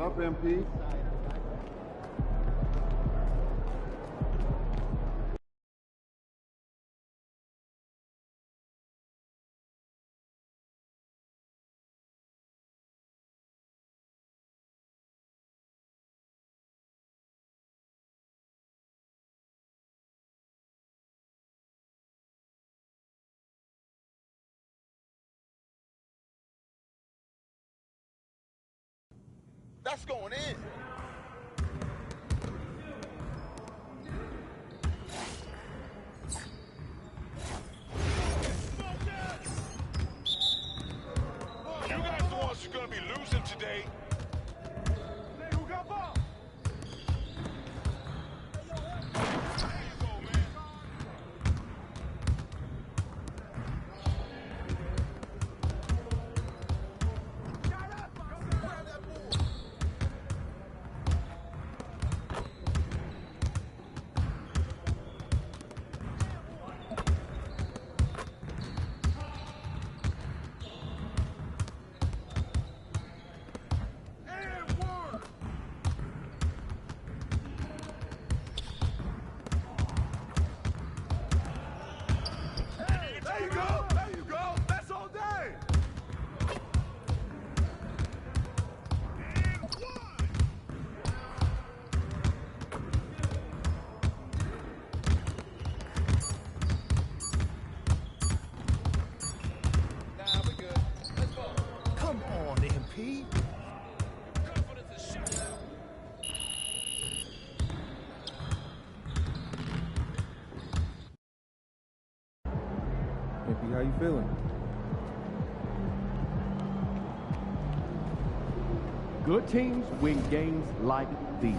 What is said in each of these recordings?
up, MP? That's going in. You guys the ones who's gonna be losing today. Hey, who got ball? MP, how you feeling? Good teams win games like these.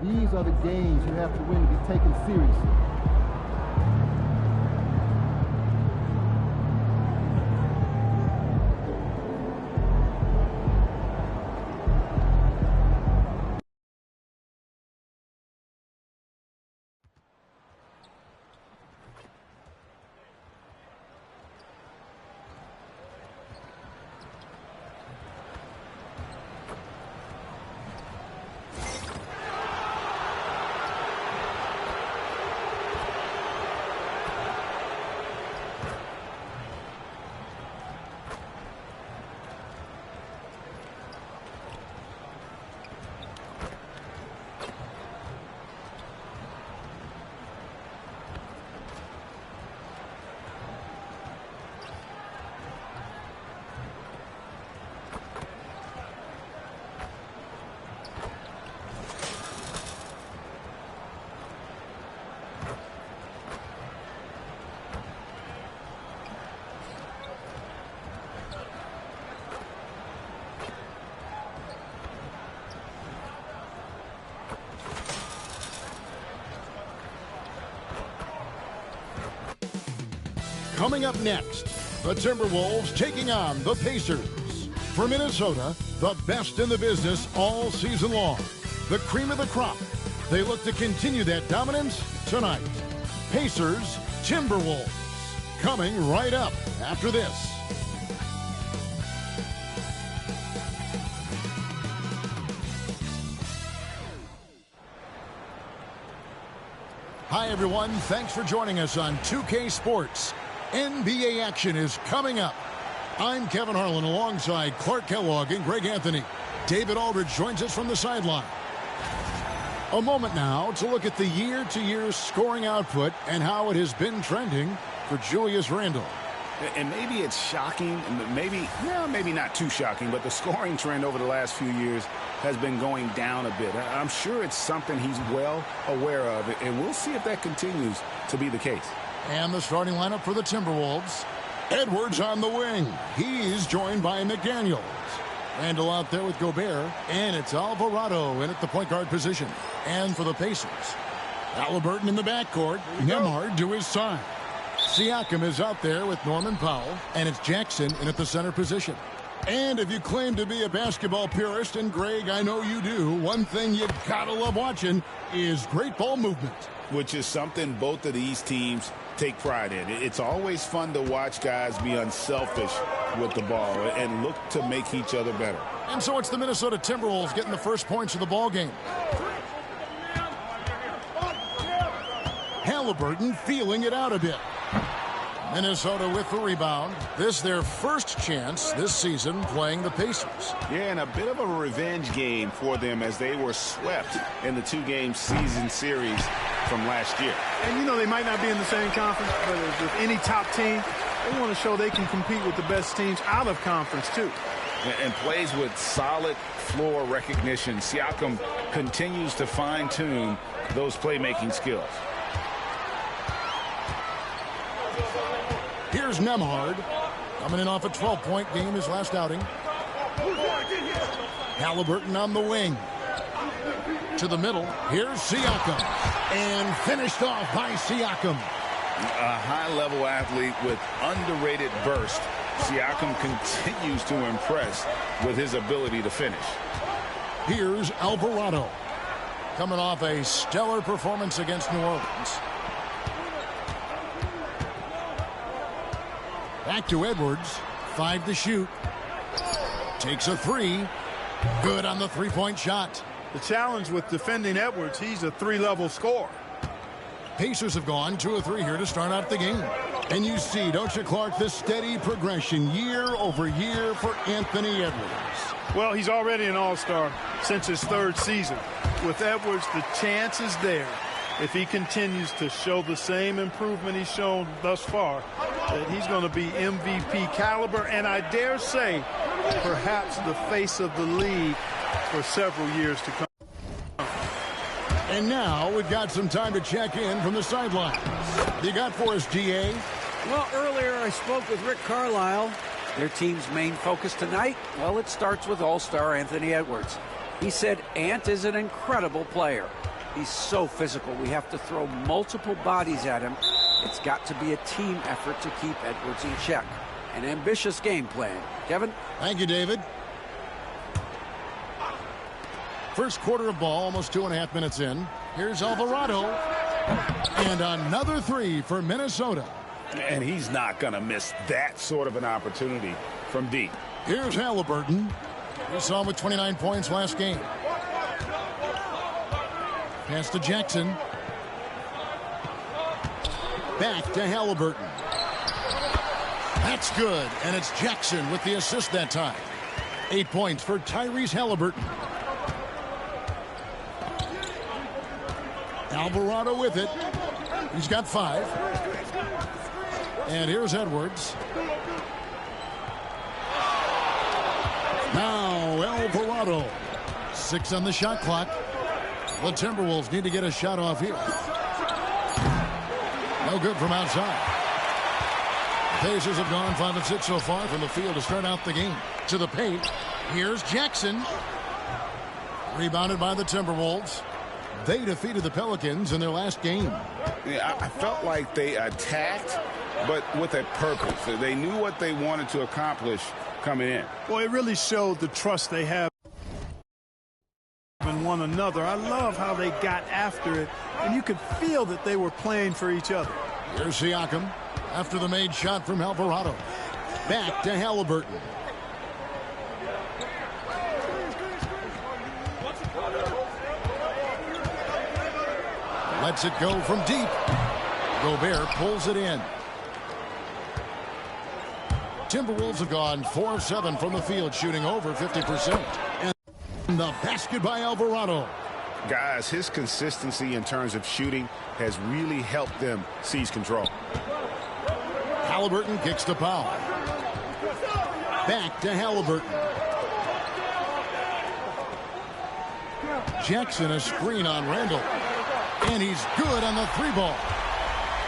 These are the games you have to win to be taken seriously. Coming up next, the Timberwolves taking on the Pacers. For Minnesota, the best in the business all season long. The cream of the crop. They look to continue that dominance tonight. Pacers, Timberwolves. Coming right up after this. Hi, everyone. Thanks for joining us on 2K Sports. NBA action is coming up. I'm Kevin Harlan alongside Clark Kellogg and Greg Anthony. David Aldridge joins us from the sideline. A moment now to look at the year-to-year scoring output and how it has been trending for Julius Randle. And maybe it's shocking, maybe not too shocking, but the scoring trend over the last few years has been going down a bit. I'm sure it's something he's well aware of, and we'll see if that continues to be the case. And the starting lineup for the Timberwolves. Edwards on the wing. He's joined by McDaniels. Randle out there with Gobert, and it's Alvarado in at the point guard position. And for the Pacers, Halliburton in the backcourt, Nembhard to his side. Siakam is out there with Norman Powell, and it's Jackson in at the center position. And if you claim to be a basketball purist, and Greg, I know you do, one thing you gotta love watching is great ball movement. Which is something both of these teams take pride in. It's always fun to watch guys be unselfish with the ball and look to make each other better. And so it's the Minnesota Timberwolves getting the first points of the ball game. Halliburton feeling it out a bit. Minnesota with the rebound. This their first chance this season playing the Pacers. Yeah, and a bit of a revenge game for them as they were swept in the two-game season series from last year. And, you know, they might not be in the same conference, but with any top team, they want to show they can compete with the best teams out of conference, too. And plays with solid floor recognition. Siakam continues to fine-tune those playmaking skills. Here's Nembhard, coming in off a 12-point game his last outing. Halliburton on the wing. To the middle, here's Siakam. And finished off by Siakam. A high-level athlete with underrated burst. Siakam continues to impress with his ability to finish. Here's Alvarado, coming off a stellar performance against New Orleans. Back to Edwards. 5 to shoot. Takes a 3. Good on the three-point shot. The challenge with defending Edwards, he's a three-level scorer. Pacers have gone 2 of 3 here to start out the game. And you see, don't you, Clark, the steady progression year over year for Anthony Edwards. Well, he's already an all-star since his third season. With Edwards, the chance is there, if he continues to show the same improvement he's shown thus far, that he's going to be MVP caliber, and I dare say perhaps the face of the league for several years to come. And now we've got some time to check in from the sidelines. You got for us, GA? Well, earlier I spoke with Rick Carlisle. Their team's main focus tonight, well, it starts with all-star Anthony Edwards. He said Ant is an incredible player. He's so physical. We have to throw multiple bodies at him. It's got to be a team effort to keep Edwards in check. An ambitious game plan. Kevin? Thank you, David. First quarter of ball, almost 2.5 minutes in. Here's Alvarado. And another 3 for Minnesota. And he's not going to miss that sort of an opportunity from deep. Here's Halliburton. We saw him with 29 points last game. Pass to Jackson. Back to Halliburton. That's good, and it's Jackson with the assist that time. 8 points for Tyrese Halliburton. Alvarado with it. He's got 5. And here's Edwards. Now Alvarado. 6 on the shot clock. The Timberwolves need to get a shot off here. No good from outside. The Pacers have gone 5 of 6 so far from the field to start out the game. To the paint. Here's Jackson. Rebounded by the Timberwolves. They defeated the Pelicans in their last game. Yeah, I felt like they attacked but with a purpose. They knew what they wanted to accomplish coming in. Well, it really showed the trust they have in one another. I love how they got after it, and you could feel that they were playing for each other. Here's Siakam after the made shot from Alvarado. Back to Halliburton. Lets it go from deep. Gobert pulls it in. Timberwolves have gone 4 of 7 from the field, shooting over 50%. And the basket by Alvarado. Guys, his consistency in terms of shooting has really helped them seize control. Halliburton kicks to Powell. Back to Halliburton. Jackson a screen on Randall. And he's good on the 3-ball.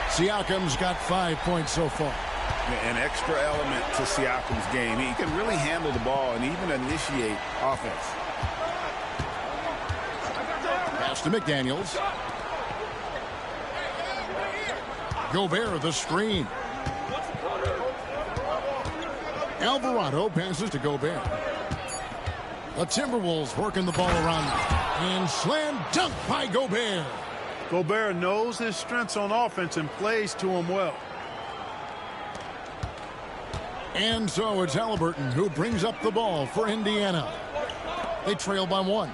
Siakam's got 5 points so far. An extra element to Siakam's game. He can really handle the ball and even initiate offense. Pass to McDaniels. Gobert the screen. Alvarado passes to Gobert. The Timberwolves working the ball around. And slam dunk by Gobert. Gobert knows his strengths on offense and plays to them well. And so it's Halliburton who brings up the ball for Indiana. They trail by 1.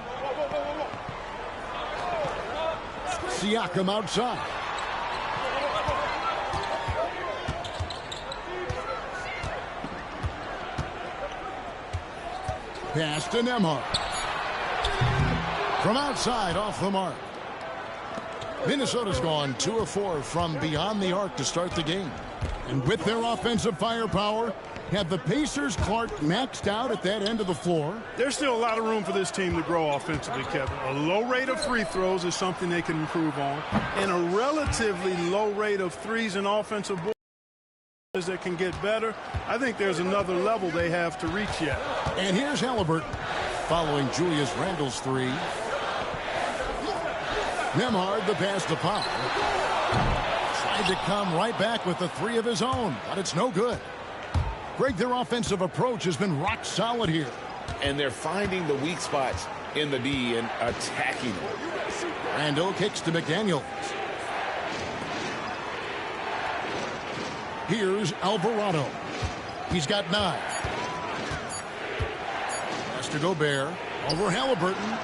Siakam outside. Pass to Nembhard. From outside, off the mark. Minnesota's gone 2 of 4 from beyond the arc to start the game. And with their offensive firepower, have the Pacers' Clark maxed out at that end of the floor? There's still a lot of room for this team to grow offensively, Kevin. A low rate of free throws is something they can improve on, and a relatively low rate of threes and offensive boards that can get better. I think there's another level they have to reach yet. And here's Halliburton following Julius Randle's 3. Nembhard the pass to Powell. Tried to come right back with the 3 of his own, but it's no good. Greg, their offensive approach has been rock solid here. And they're finding the weak spots in the D and attacking them. Randle kicks to McDaniels. Here's Alvarado. He's got 9. Pass to Gobert. Over Halliburton.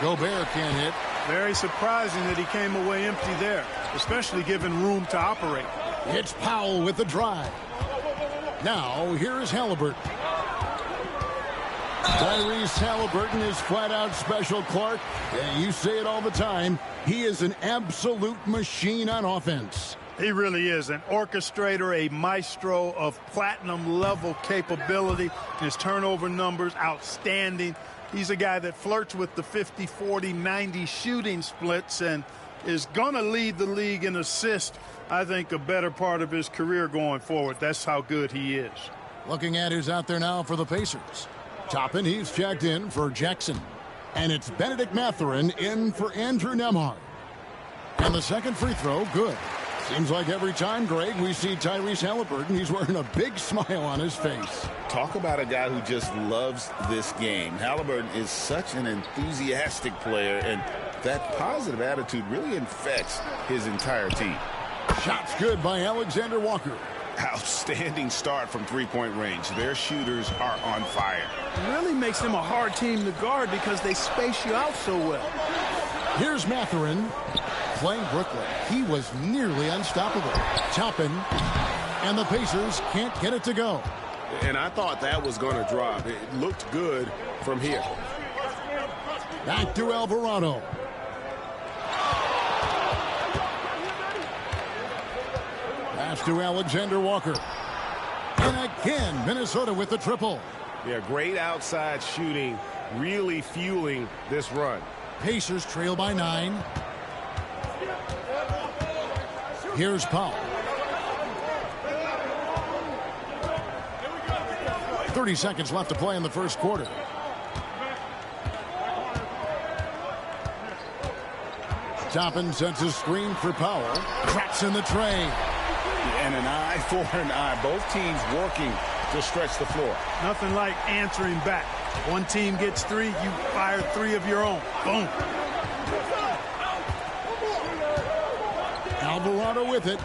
Gobert can't hit. Very surprising that he came away empty there, especially given room to operate. It's Powell with the drive. Now, here is Halliburton. Tyrese Halliburton is flat out special, Clark. You say it all the time. He is an absolute machine on offense. He really is an orchestrator, a maestro of platinum-level capability. His turnover numbers, outstanding. He's a guy that flirts with the 50, 40, 90 shooting splits and is going to lead the league in assists, I think, a better part of his career going forward. That's how good he is. Looking at who's out there now for the Pacers. Toppin, he's checked in for Jackson. And it's Benedict Mathurin in for Andrew Nembhard. And the second free throw, good. Seems like every time, Greg, we see Tyrese Halliburton, he's wearing a big smile on his face. Talk about a guy who just loves this game. Halliburton is such an enthusiastic player, and that positive attitude really infects his entire team. Shots good by Alexander Walker. Outstanding start from three-point range. Their shooters are on fire. It really makes them a hard team to guard because they space you out so well. Here's Mathurin playing Brooklyn. He was nearly unstoppable. Toppin, and the Pacers can't get it to go. And I thought that was going to drop. It looked good from here. Back to Alvarado. Pass to Alexander Walker. And again, Minnesota with the triple. Yeah, great outside shooting, really fueling this run. Pacers trail by 9. Here's Powell. 30 seconds left to play in the first quarter. Toppin sets a screen for Powell. Traps in the tray. And an eye for an eye. Both teams working to stretch the floor. Nothing like answering back. One team gets 3, you fire 3 of your own. Boom. Alvarado with it.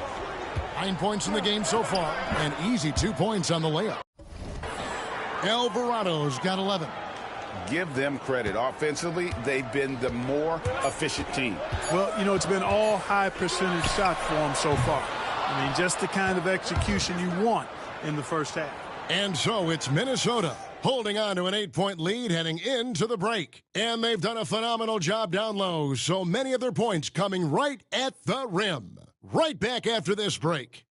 9 points in the game so far. An easy 2 points on the layup. Alvarado's got 11. Give them credit. Offensively, they've been the more efficient team. Well, you know, it's been all high percentage shots for them so far. I mean, just the kind of execution you want in the first half. And so it's Minnesota holding on to an 8-point lead heading into the break. And they've done a phenomenal job down low, so many of their points coming right at the rim. Right back after this break.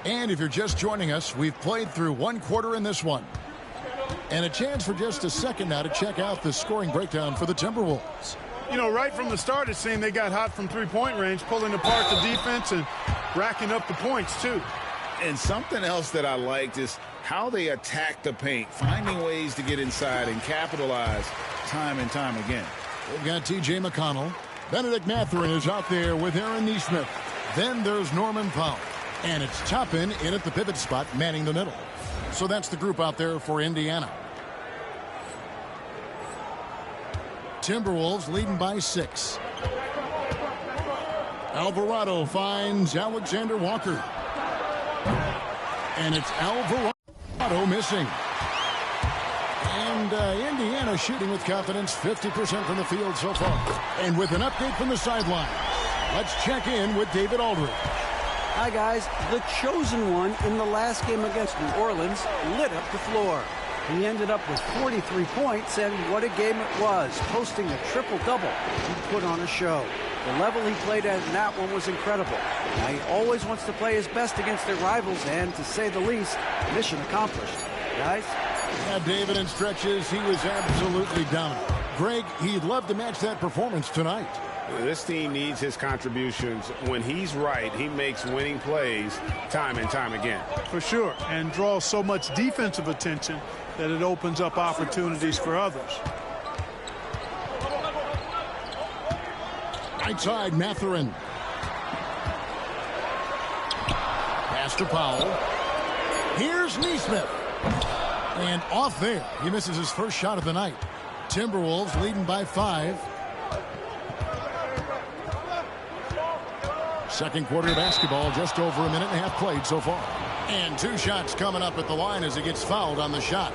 And if you're just joining us, we've played through 1 quarter in this one. And a chance for just a second now to check out the scoring breakdown for the Timberwolves. You know, right from the start, it seemed they got hot from three-point range, pulling apart the defense and racking up the points, too. And something else that I liked is how they attack the paint, finding ways to get inside and capitalize time and time again. We've got T.J. McConnell. Benedict Mathurin is out there with Aaron Nesmith. Then there's Norman Powell. And it's Toppin in at the pivot spot, manning the middle. So that's the group out there for Indiana. Timberwolves leading by 6. Alvarado finds Alexander Walker. And it's Alvarado missing. And Indiana shooting with confidence, 50% from the field so far. And with an update from the sideline, let's check in with David Aldridge. Hi, guys. The chosen one in the last game against New Orleans lit up the floor. He ended up with 43 points, and what a game it was, posting a triple-double. He put on a show. The level he played at in that one was incredible. Now, he always wants to play his best against their rivals, and to say the least, mission accomplished. Guys? Yeah, David, in stretches, he was absolutely dominant. Greg, he'd love to match that performance tonight. This team needs his contributions. When he's right, he makes winning plays time and time again. For sure, and draws so much defensive attention that it opens up opportunities for others. Right side, Mathurin. Pass to Powell. Here's Nesmith. And off there. He misses his first shot of the night. Timberwolves leading by 5. Second quarter basketball, just over a minute and a half played so far. And 2 shots coming up at the line as he gets fouled on the shot.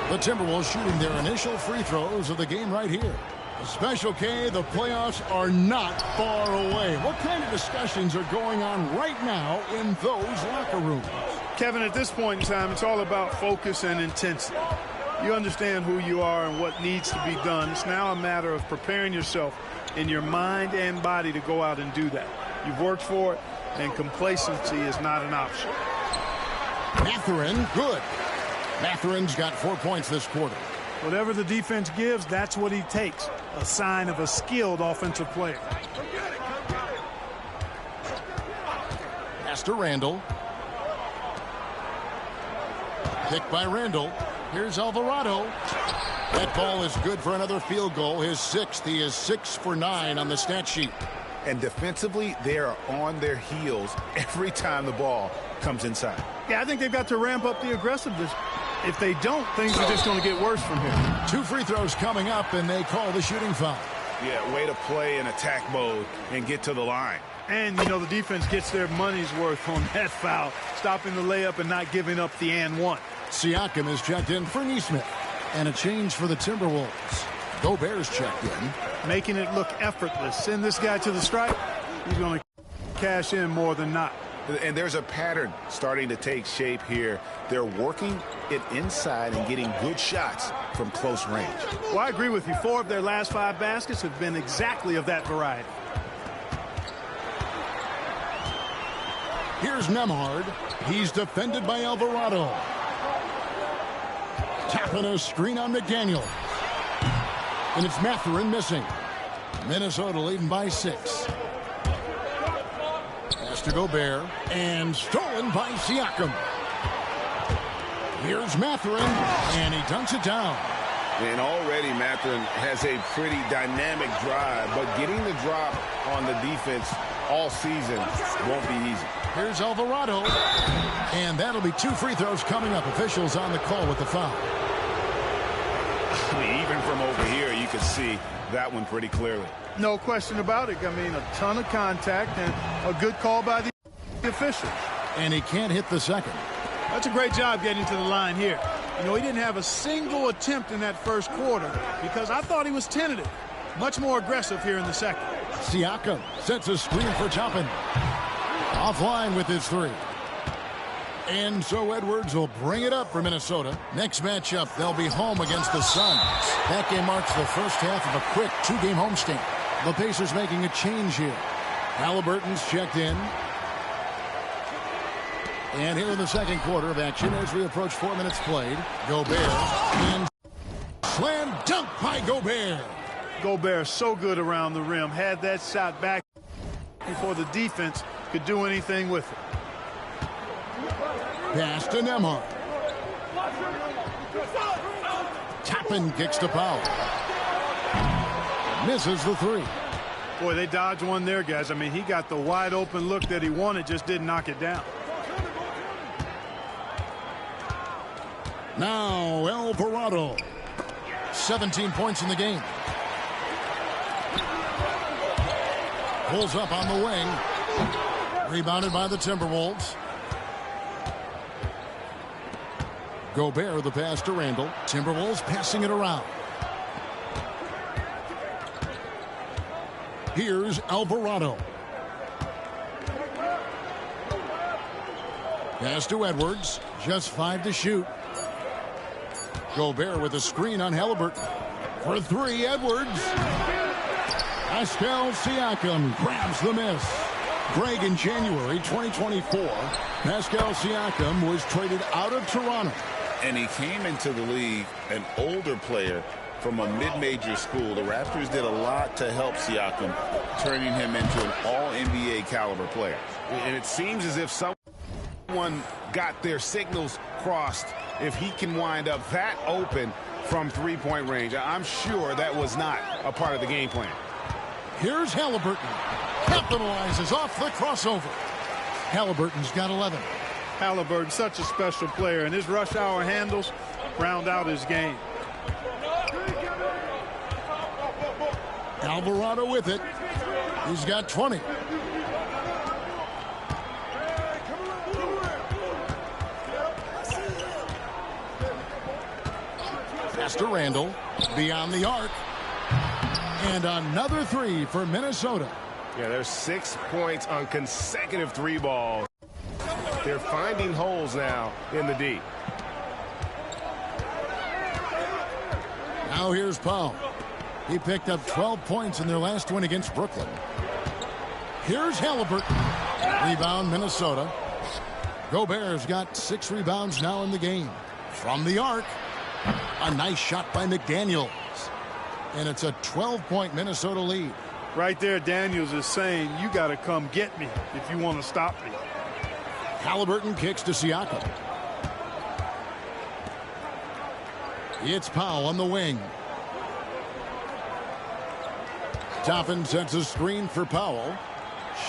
The Timberwolves shooting their initial free throws of the game right here. Special K, the playoffs are not far away. What kind of discussions are going on right now in those locker rooms? Kevin, at this point in time, it's all about focus and intensity. You understand who you are and what needs to be done. It's now a matter of preparing yourself in your mind and body to go out and do that. You've worked for it, and complacency is not an option. Mathurin, good. Mathurin's got 4 points this quarter. Whatever the defense gives, that's what he takes. A sign of a skilled offensive player. Pass to Randall. Picked by Randall. Here's Alvarado. That ball is good for another field goal. His 6th. He is 6 for 9 on the stat sheet. And defensively, they are on their heels every time the ball comes inside. Yeah, I think they've got to ramp up the aggressiveness. If they don't, things are just going to get worse from here. 2 free throws coming up, and they call the shooting foul. Yeah, way to play in attack mode and get to the line. And, you know, the defense gets their money's worth on that foul, stopping the layup and not giving up the and one. Siakam is checked in for Nesmith. And a change for the Timberwolves. Gobert's checked in. Making it look effortless. Send this guy to the stripe. He's going to cash in more than not. And there's a pattern starting to take shape here. They're working it inside and getting good shots from close range. Well, I agree with you. 4 of their last 5 baskets have been exactly of that variety. Here's Nemhard. He's defended by Alvarado. Tapping a screen on McDaniel. And it's Mathurin missing. Minnesota leading by 6. Pass to Gobert, and stolen by Siakam. Here's Mathurin, and he dunks it down. And already Mathurin has a pretty dynamic drive, but getting the drop on the defense all season won't be easy. Here's Alvarado, and that'll be 2 free throws coming up. Officials on the call with the foul. I mean, even from over here, you can see that one pretty clearly. No question about it. I mean, a ton of contact and a good call by the official. And he can't hit the second. That's a great job getting to the line here. You know, he didn't have a single attempt in that first quarter because I thought he was tentative. Much more aggressive here in the second. Siakam sets a screen for Toppin. Offline with his 3. And so Edwards will bring it up for Minnesota. Next matchup, they'll be home against the Suns. That game marks the first half of a quick 2-game homestand. The Pacers making a change here. Halliburton's checked in. And here in the second quarter of action as we approach 4 minutes played. Gobert and slam dunk by Gobert. Gobert so good around the rim. Had that shot back before the defense could do anything with it. Pass to Nembhard. Toppin kicks to Powell. Misses the 3. Boy, they dodged one there, guys. I mean, he got the wide open look that he wanted, just didn't knock it down. Now Alvarado. 17 points in the game. Pulls up on the wing. Rebounded by the Timberwolves. Gobert the pass to Randall. Timberwolves passing it around. Here's Alvarado. Pass to Edwards. Just 5 to shoot. Gobert with a screen on Halliburton. For 3, Edwards. Pascal Siakam grabs the miss. Greg, in January 2024, Pascal Siakam was traded out of Toronto. And he came into the league an older player from a mid-major school. The Raptors did a lot to help Siakam, turning him into an all-NBA caliber player. And it seems as if someone got their signals crossed if he can wind up that open from 3-point range. I'm sure that was not a part of the game plan. Here's Halliburton. Capitalizes off the crossover. Halliburton's got 11. Halliburton, such a special player, and his rush hour handles round out his game. Alvarado with it. He's got 20. Pass to Randall. Beyond the arc. And another 3 for Minnesota. Yeah, there's 6 points on consecutive 3 balls. They're finding holes now in the D. Now here's Powell. He picked up 12 points in their last win against Brooklyn. Here's Halliburton. Rebound, Minnesota. Gobert's got 6 rebounds now in the game. From the arc. A nice shot by McDaniels. And it's a 12-point Minnesota lead. Right there, Daniels is saying, you got to come get me if you want to stop me. Halliburton kicks to Siakam. It's Powell on the wing. Toppin sets a screen for Powell.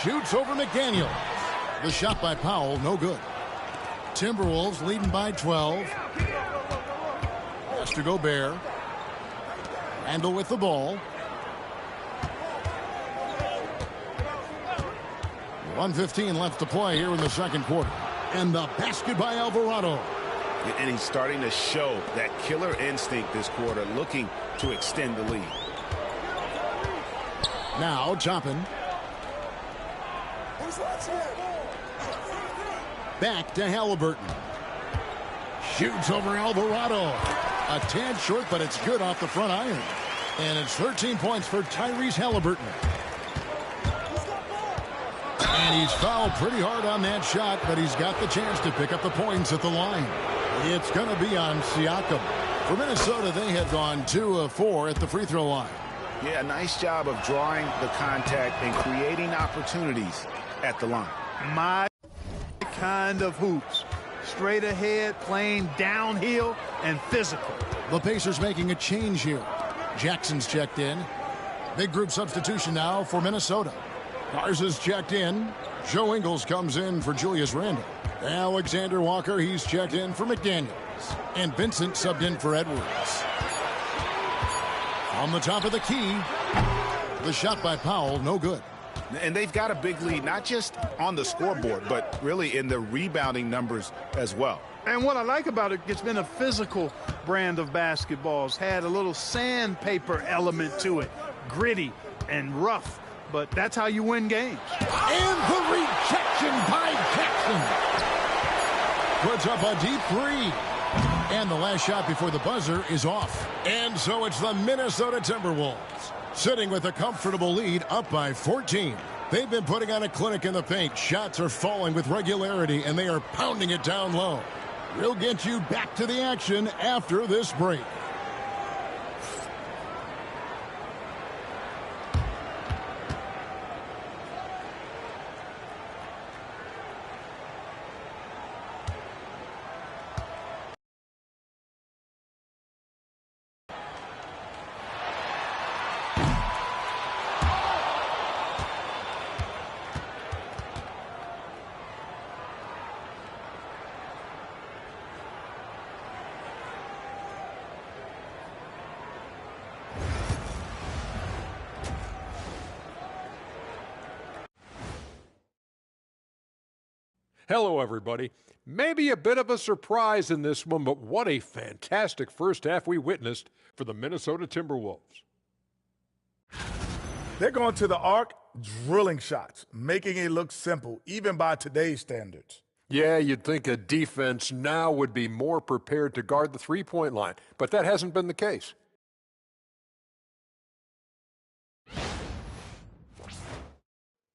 Shoots over McDaniels. The shot by Powell, no good. Timberwolves leading by 12. Pass to Gobert. Randall with the ball. 1:15 left to play here in the second quarter. And the basket by Alvarado. And he's starting to show that killer instinct this quarter, looking to extend the lead. Now Toppin. Back to Halliburton. Shoots over Alvarado. A tad short, but it's good off the front iron. And it's 13 points for Tyrese Halliburton. And he's fouled pretty hard on that shot, but he's got the chance to pick up the points at the line. It's going to be on Siakam. For Minnesota, they have gone 2 of 4 at the free throw line. Yeah, nice job of drawing the contact and creating opportunities at the line. My kind of hoops. Straight ahead, playing downhill, and physical. The Pacers making a change here. Jackson's checked in. Big group substitution now for Minnesota. Cars is checked in. Joe Ingles comes in for Julius Randle. Alexander Walker, he's checked in for McDaniels. And Vincent subbed in for Edwards. On the top of the key, the shot by Powell, no good. And they've got a big lead, not just on the scoreboard, but really in the rebounding numbers as well. And what I like about it, it's been a physical brand of basketball. It's had a little sandpaper element to it, gritty and rough, but that's how you win games. And the rejection by Jackson. Puts up a deep three. And the last shot before the buzzer is off. And so it's the Minnesota Timberwolves sitting with a comfortable lead, up by 14. They've been putting on a clinic in the paint. Shots are falling with regularity, and they are pounding it down low. We'll get you back to the action after this break. Hello, everybody. Maybe a bit of a surprise in this one, but what a fantastic first half we witnessed for the Minnesota Timberwolves. They're going to the arc, drilling shots, making it look simple, even by today's standards. Yeah, you'd think a defense now would be more prepared to guard the three-point line, but that hasn't been the case.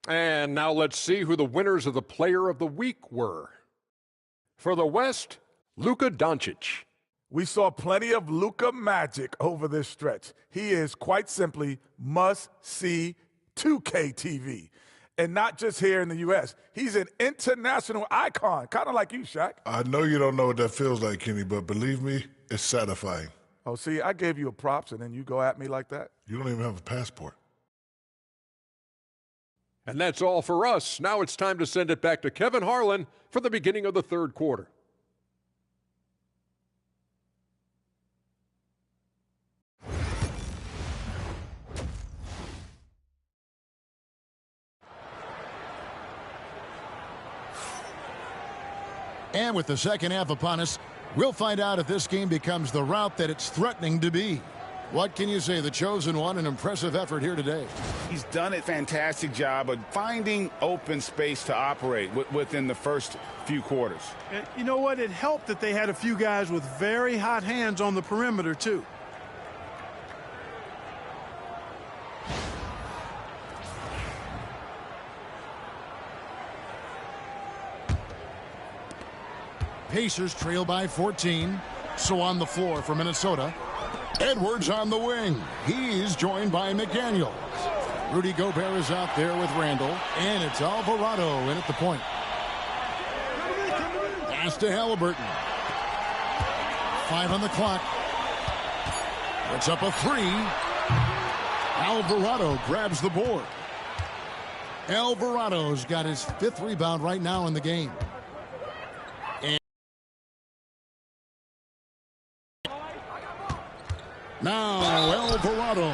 And now let's see who the winners of the Player of the Week were. For the West, Luka Doncic. We saw plenty of Luka magic over this stretch. He is quite simply must-see 2K TV. And not just here in the U.S. He's an international icon, kind of like you, Shaq. I know you don't know what that feels like, Kenny, but believe me, it's satisfying. Oh, see, I gave you a props, and then you go at me like that? You don't even have a passport. And that's all for us. Now it's time to send it back to Kevin Harlan for the beginning of the third quarter. And with the second half upon us, we'll find out if this game becomes the route that it's threatening to be. What can you say? The chosen one, an impressive effort here today. He's done a fantastic job of finding open space to operate within the first few quarters. And you know what? It helped that they had a few guys with very hot hands on the perimeter, too. Pacers trail by 14. So on the floor for Minnesota, Edwards on the wing. He's joined by McDaniels. Rudy Gobert is out there with Randle. And it's Alvarado in at the point. Pass to Halliburton. 5 on the clock. Puts up a 3. Alvarado grabs the board. Alvarado's got his 5th rebound right now in the game. Now Alvarado.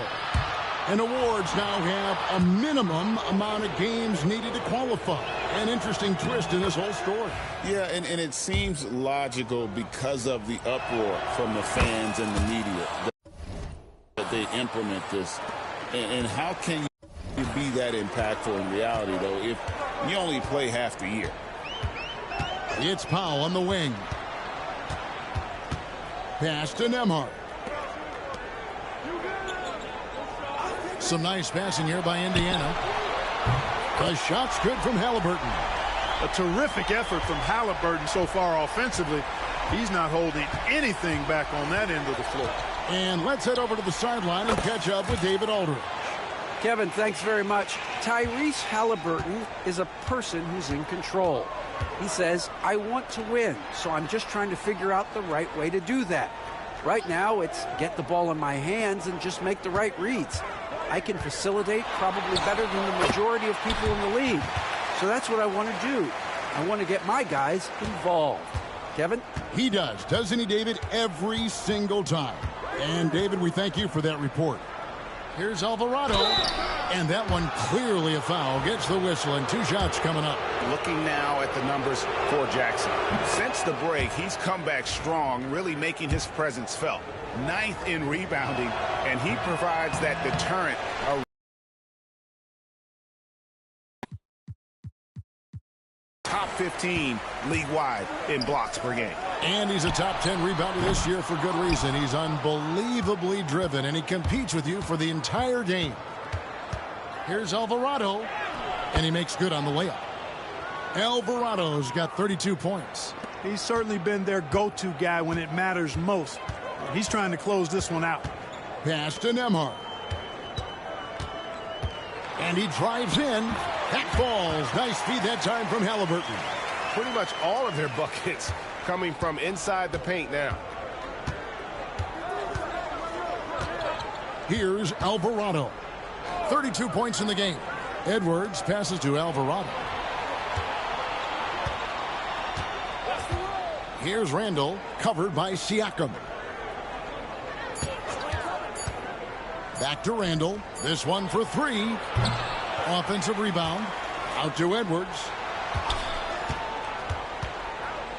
And awards now have a minimum amount of games needed to qualify. An interesting twist in this whole story. Yeah, and it seems logical because of the uproar from the fans and the media that they implement this. And how can you be that impactful in reality, though, if you only play half the year? It's Powell on the wing. Pass to Nembhard. Some nice passing here by Indiana. The shot's good from Halliburton. A terrific effort from Halliburton so far offensively. He's not holding anything back on that end of the floor. And let's head over to the sideline and catch up with David Aldridge. Kevin, thanks very much. Tyrese Halliburton is a person who's in control. He says, I want to win, so I'm just trying to figure out the right way to do that. Right now, it's get the ball in my hands and just make the right reads. I can facilitate probably better than the majority of people in the league. So that's what I want to do. I want to get my guys involved. Kevin? He does, doesn't he, David? Every single time. And, David, we thank you for that report. Here's Alvarado, and that one clearly a foul. Gets the whistle, and 2 shots coming up. Looking now at the numbers for Jackson. Since the break, he's come back strong, really making his presence felt. 9th in rebounding, and he provides that deterrent. Top 15 league-wide in blocks per game. And he's a top 10 rebounder this year for good reason. He's unbelievably driven, and he competes with you for the entire game. Here's Alvarado, and he makes good on the layup. Alvarado's got 32 points. He's certainly been their go-to guy when it matters most. He's trying to close this one out. Pass to Nembhard. And he drives in. That falls. Nice feed that time from Halliburton. Pretty much all of their buckets coming from inside the paint now. Here's Alvarado. 32 points in the game. Edwards passes to Alvarado. Here's Randall, covered by Siakam. Back to Randall. This one for 3. Offensive rebound. Out to Edwards.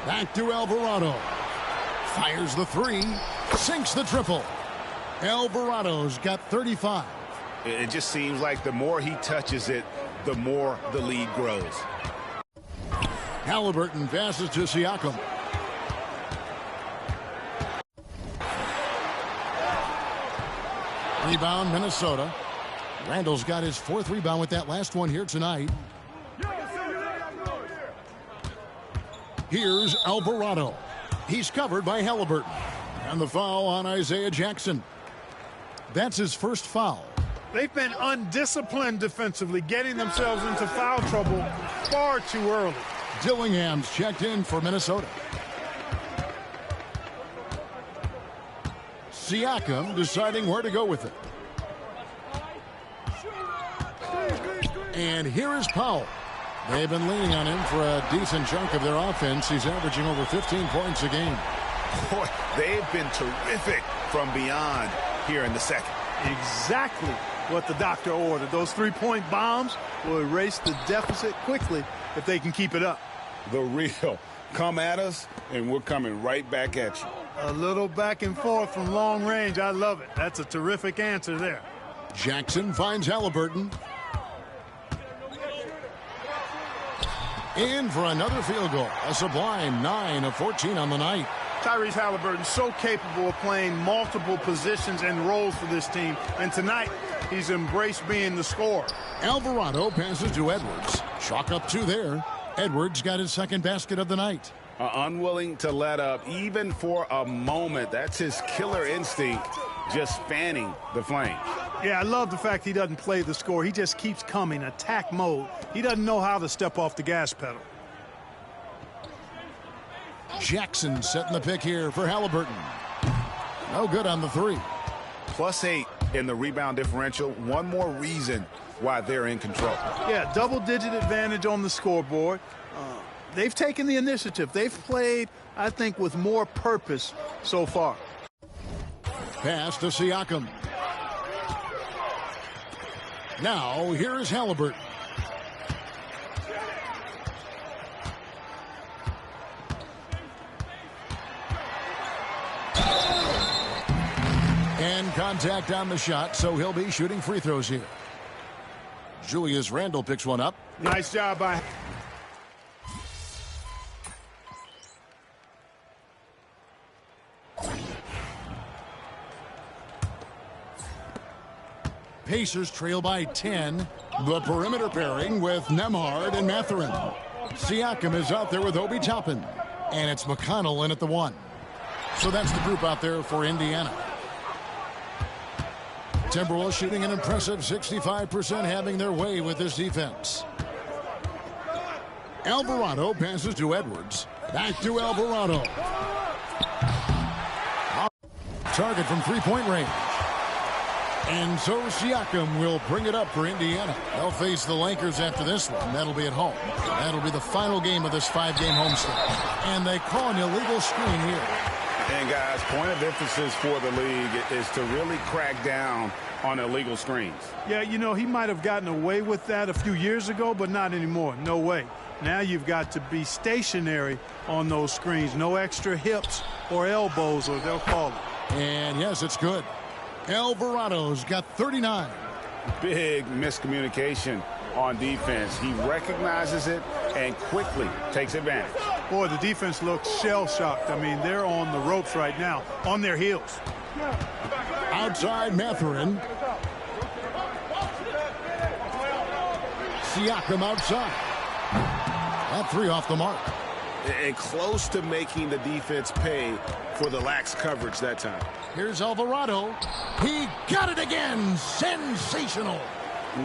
Back to Alvarado. Fires the 3. Sinks the triple. Alvarado's got 35. It just seems like the more he touches it, the more the lead grows. Halliburton passes to Siakam. Rebound, Minnesota. Randall's got his 4th rebound with that last one here tonight. Here's Alvarado. He's covered by Halliburton. And the foul on Isaiah Jackson. That's his first foul. They've been undisciplined defensively, getting themselves into foul trouble far too early. Dillingham's checked in for Minnesota. Siakam deciding where to go with it. And here is Powell. They've been leaning on him for a decent chunk of their offense. He's averaging over 15 points a game. Boy, they've been terrific from beyond here in the second. Exactly what the doctor ordered. Those 3-point bombs will erase the deficit quickly if they can keep it up. The real. Come at us, and we're coming right back at you. A little back and forth from long range. I love it. That's a terrific answer there. Jackson finds Halliburton. In for another field goal. A sublime 9 of 14 on the night. Tyrese Halliburton so capable of playing multiple positions and roles for this team. And tonight, he's embraced being the scorer. Alvarado passes to Edwards. Chalk up 2 there. Edwards got his 2nd basket of the night. Unwilling to let up even for a moment. That's his killer instinct, just fanning the flame. Yeah, I love the fact he doesn't play the score. He just keeps coming, attack mode. He doesn't know how to step off the gas pedal. Jackson setting the pick here for Halliburton. No good on the 3. +8 in the rebound differential. One more reason why they're in control. Yeah, double-digit advantage on the scoreboard. They've taken the initiative. They've played, I think, with more purpose so far. Pass to Siakam. Now, here is Halliburton. And contact on the shot, so he'll be shooting free throws here. Julius Randle picks one up. Nice job by... Pacers trail by 10. The perimeter pairing with Nembhard and Mathurin. Siakam is out there with Obi Toppin. And it's McConnell in at the 1. So that's the group out there for Indiana. Timberwolves shooting an impressive 65%, having their way with this defense. Alvarado passes to Edwards. Back to Alvarado. Target from three-point range. And so Siakam will bring it up for Indiana. They'll face the Lakers after this one. That'll be at home. That'll be the final game of this 5-game homestand. And they call an illegal screen here. And, guys, point of emphasis for the league is to really crack down on illegal screens. Yeah, you know, he might have gotten away with that a few years ago, but not anymore. No way. Now you've got to be stationary on those screens. No extra hips or elbows, or they'll call it. And, yes, it's good. Alvarado's got 39. Big miscommunication on defense. He recognizes it and quickly takes advantage. Boy, the defense looks shell-shocked. I mean, they're on the ropes right now, on their heels. Outside Mathurin. Siakam outside. That three off the mark. And close to making the defense pay for the lax coverage that time. Here's Alvarado. He got it again. Sensational.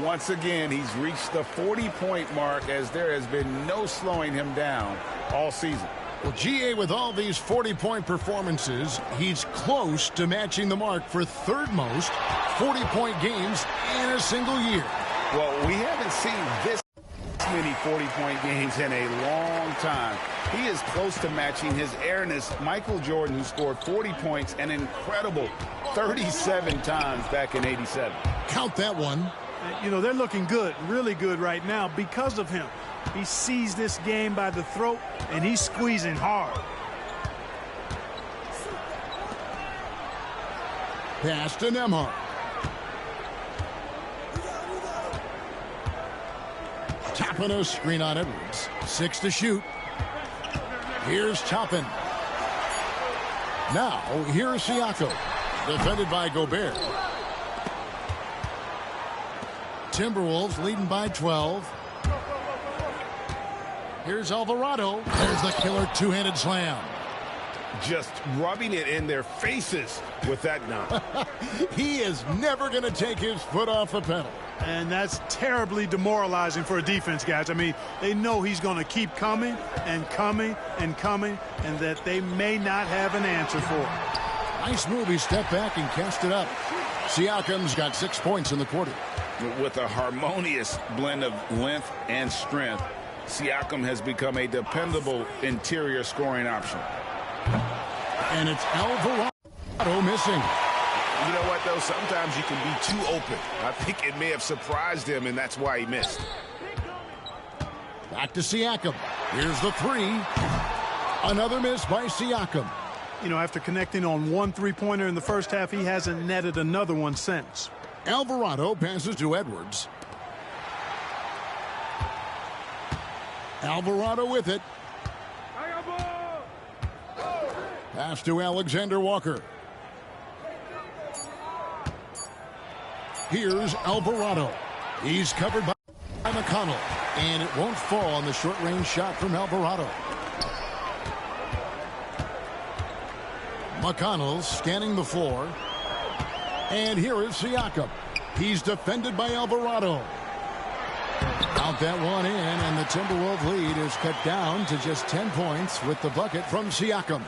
Once again, he's reached the 40-point mark as there has been no slowing him down all season. Well, GA, with all these 40-point performances, he's close to matching the mark for third most 40-point games in a single year. Well, we haven't seen this many 40-point games in a long time. He is close to matching his airness Michael Jordan, who scored 40 points an incredible 37 times back in '87. Count that one. You know, they're looking good, really good right now because of him. He sees this game by the throat, and he's squeezing hard. Pass to Nembhard. Toppin a screen on Edwards. 6 to shoot. Here's Toppin. Now, here's Siakam. Defended by Gobert. Timberwolves leading by 12. Here's Alvarado. There's the killer two-handed slam. Just rubbing it in their faces with that dunk. He is never going to take his foot off the pedal. And that's terribly demoralizing for a defense, guys. I mean, they know he's going to keep coming and coming and coming, and that they may not have an answer for it. Nice move. He stepped back and cast it up. Siakam's got 6 points in the quarter. With a harmonious blend of length and strength, Siakam has become a dependable interior scoring option. And it's Alvarado missing. You know what, though? Sometimes you can be too open. I think it may have surprised him, and that's why he missed. Back to Siakam. Here's the three. Another miss by Siakam. You know, after connecting on one three-pointer in the first half, he hasn't netted another one since. Alvarado passes to Edwards. Alvarado with it. Pass to Alexander Walker. Here's Alvarado. He's covered by McConnell. And it won't fall on the short-range shot from Alvarado. McConnell scanning the floor. And here is Siakam. He's defended by Alvarado. Count that one in, and the Timberwolves lead is cut down to just 10 points with the bucket from Siakam.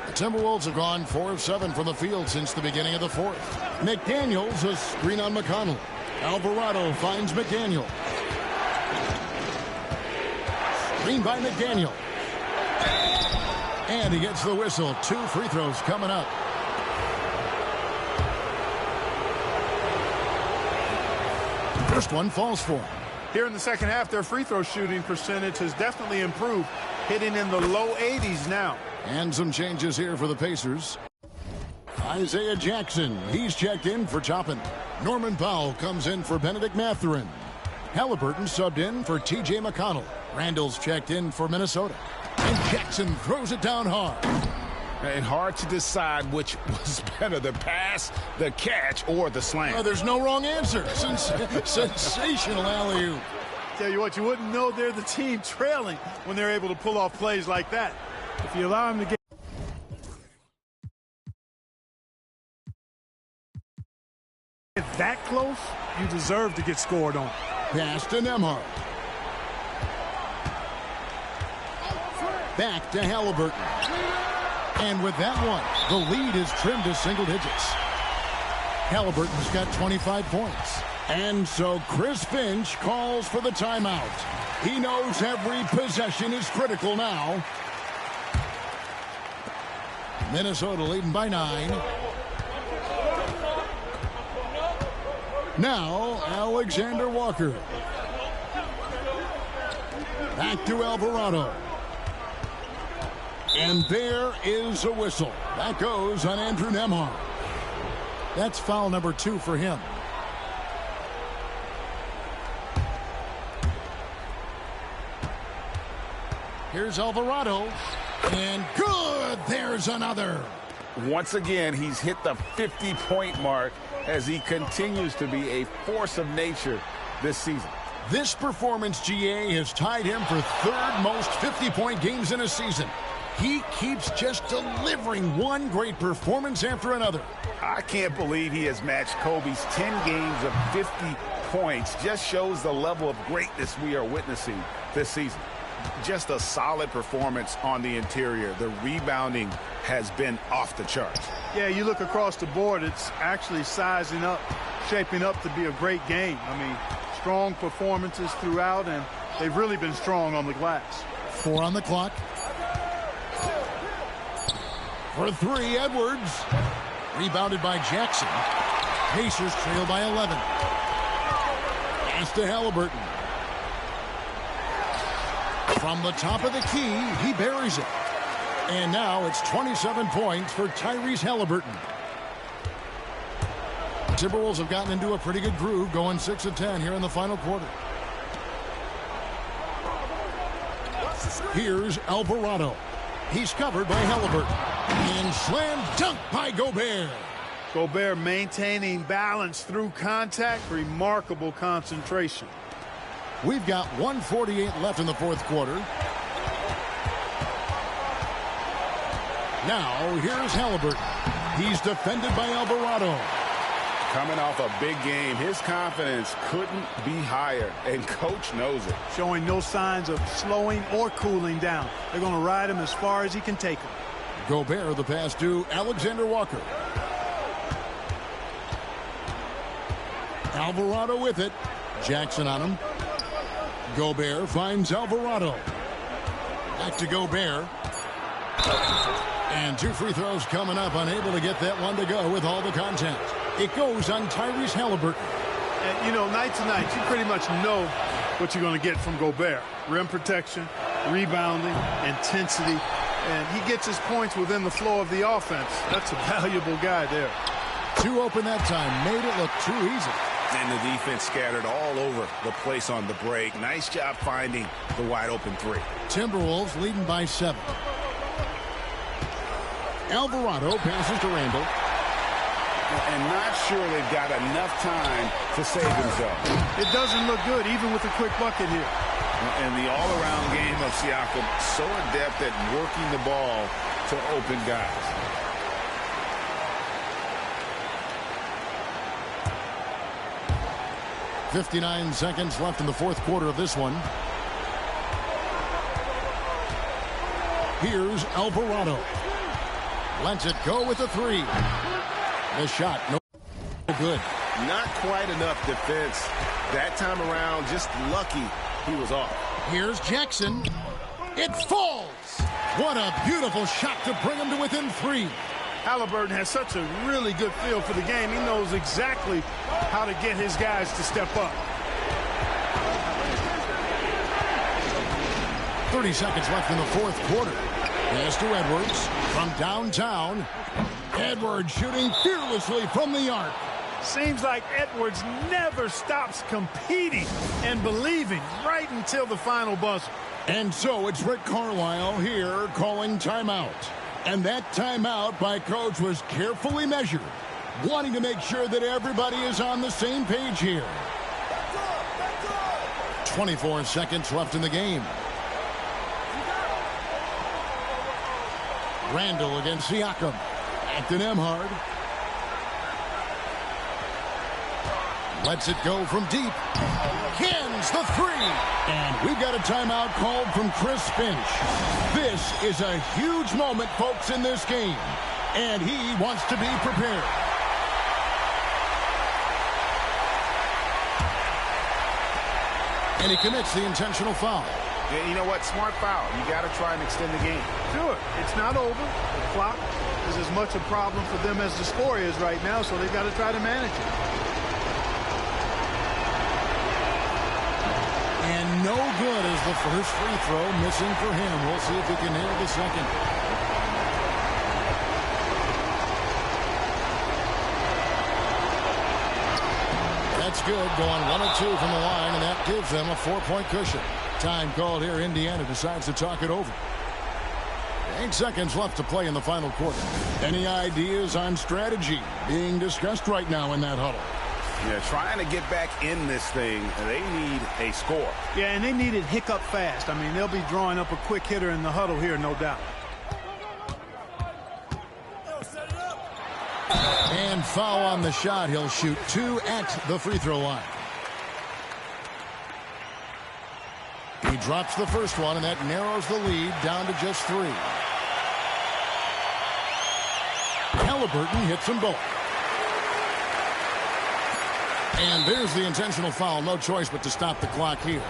The Timberwolves have gone 4 of 7 from the field since the beginning of the fourth. McDaniels a screen on McConnell. Alvarado finds McDaniel. Screen by McDaniel. And he gets the whistle. 2 free throws coming up. First one falls for him. Here in the second half, their free throw shooting percentage has definitely improved, hitting in the low 80s now. And some changes here for the Pacers. Isaiah Jackson, he's checked in for Toppin. Norman Powell comes in for Benedict Mathurin. Halliburton subbed in for T.J. McConnell. Randall's checked in for Minnesota. And Jackson throws it down hard. And hard to decide which was better, the pass, the catch, or the slam. Oh, there's no wrong answer. Sensational alley-oop. Tell you what, you wouldn't know they're the team trailing when they're able to pull off plays like that. If you allow them to get that close, you deserve to get scored on. Pass to Nembhard. Back to Halliburton. And with that one, the lead is trimmed to single digits. Halliburton's got 25 points. And so Chris Finch calls for the timeout. He knows every possession is critical now. Minnesota leading by 9. Now, Alexander Walker. Back to Alvarado. And there is a whistle. That goes on Andrew Nembhard. That's foul number 2 for him. Here's Alvarado. And good! There's another. Once again, he's hit the 50-point mark as he continues to be a force of nature this season. This performance, GA, has tied him for third most 50-point games in a season. He keeps just delivering one great performance after another. I can't believe he has matched Kobe's 10 games of 50 points. Just shows the level of greatness we are witnessing this season. Just a solid performance on the interior. The rebounding has been off the charts. Yeah, you look across the board, it's actually sizing up, shaping up to be a great game. I mean, strong performances throughout, and they've really been strong on the glass. 4 on the clock. For 3, Edwards. Rebounded by Jackson. Pacers trail by 11. Pass to Halliburton. From the top of the key, he buries it. And now it's 27 points for Tyrese Halliburton. Timberwolves have gotten into a pretty good groove, going 6 of 10 here in the final quarter. Here's Alvarado. He's covered by Halliburton. And slam dunk by Gobert. Gobert maintaining balance through contact. Remarkable concentration. We've got 1:48 left in the fourth quarter. Now, here's Halliburton. He's defended by Alvarado. Coming off a big game, his confidence couldn't be higher, and coach knows it. Showing no signs of slowing or cooling down. They're going to ride him as far as he can take him. Gobert, the pass to Alexander Walker. Alvarado with it. Jackson on him. Gobert finds Alvarado. Back to Gobert. And 2 free throws coming up. Unable to get that one to go with all the contact. It goes on Tyrese Halliburton. And, you know, night to night, you pretty much know what you're going to get from Gobert. Rim protection, rebounding, intensity. And he gets his points within the flow of the offense. That's a valuable guy there. 2 open that time. Made it look too easy. And the defense scattered all over the place on the break. Nice job finding the wide open 3. Timberwolves leading by 7. Alvarado passes to Randall. And not sure they've got enough time to save themselves. It doesn't look good, even with a quick bucket here. And the all-around game of Siakam, so adept at working the ball to open guys. .59 seconds left in the fourth quarter of this one. Here's Alvarado. Lets it go with the 3. The shot, no good. Not quite enough defense. That time around, just lucky he was off. Here's Jackson. It falls. What a beautiful shot to bring him to within 3. Halliburton has such a really good feel for the game. He knows exactly how to get his guys to step up. 30 seconds left in the fourth quarter. Pass to Edwards from downtown. Edwards shooting fearlessly from the arc. Seems like Edwards never stops competing and believing right until the final buzzer. And so it's Rick Carlisle here calling timeout. And that timeout by coach was carefully measured, wanting to make sure that everybody is on the same page here. 24 seconds left in the game. Randall against Siakam. Back to Nembhard. Lets it go from deep. Cans the three. And we've got a timeout called from Chris Finch. This is a huge moment, folks, in this game. And he wants to be prepared. And he commits the intentional foul. Yeah, you know what? Smart foul. You got to try and extend the game. Sure. It's not over. The clock is as much a problem for them as the score is right now, so they've got to try to manage it. And no good is the first free throw, missing for him. We'll see if he can nail the second. That's good, going 1 of 2 from the line, and that gives them a 4-point cushion. Time called here. Indiana decides to talk it over. 8 seconds left to play in the final quarter. Any ideas on strategy being discussed right now in that huddle? Yeah, trying to get back in this thing, they need a score. Yeah, and they need it hiccup fast. I mean, they'll be drawing up a quick hitter in the huddle here, no doubt. And foul on the shot. He'll shoot 2 at the free throw line. He drops the first one, and that narrows the lead down to just 3. Halliburton hits them both. And there's the intentional foul. No choice but to stop the clock here.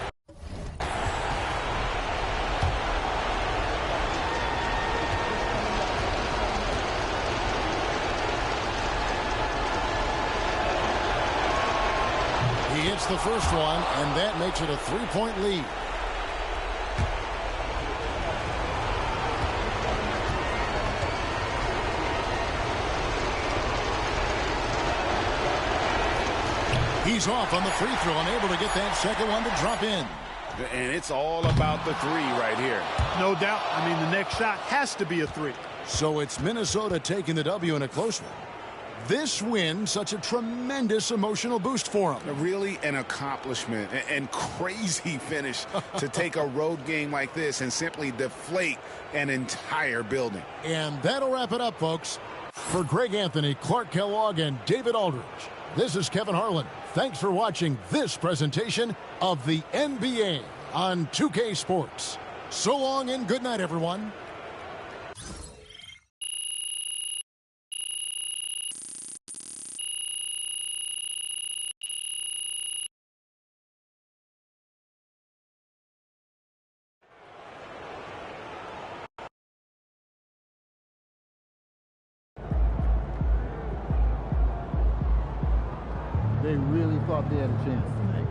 He hits the first one, and that makes it a 3-point lead. He's off on the free throw, unable to get that second one to drop in. And it's all about the 3 right here. No doubt. I mean, the next shot has to be a 3. So it's Minnesota taking the W in a close one. This win, such a tremendous emotional boost for them. Really an accomplishment and crazy finish to take a road game like this and simply deflate an entire building. And that'll wrap it up, folks. For Greg Anthony, Clark Kellogg, and David Aldridge, this is Kevin Harlan. Thanks for watching this presentation of the NBA on 2K Sports. So long and good night, everyone. They really thought they had a chance tonight.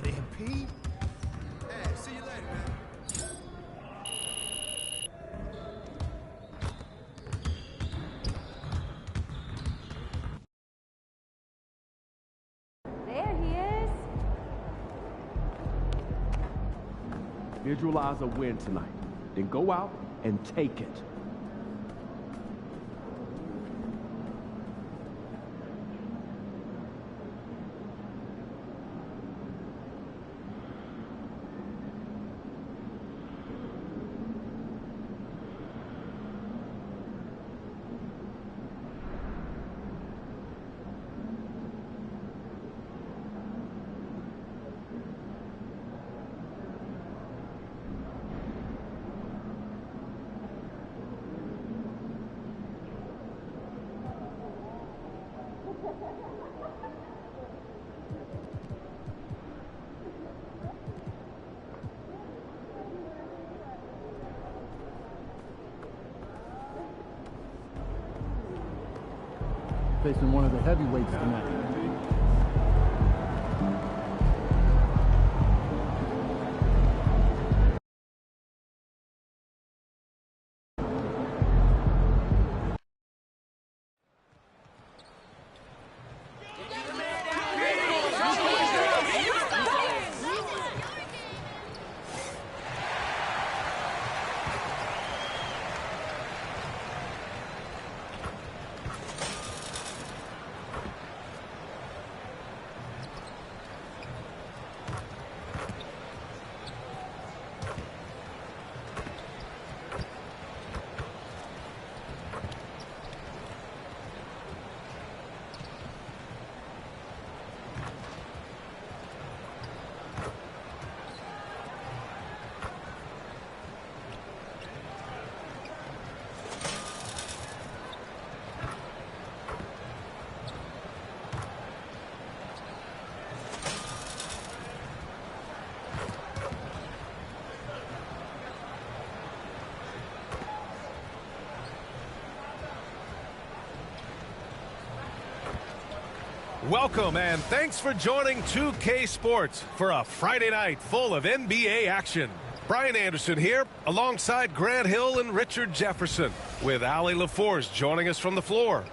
then, P. Hey, see you later, man. There he is. Visualize a win tonight. Then go out and take it. Facing one of the heavyweights tonight. Welcome and thanks for joining 2K Sports for a Friday night full of NBA action. Brian Anderson here alongside Grant Hill and Richard Jefferson with Allie LaForce joining us from the floor.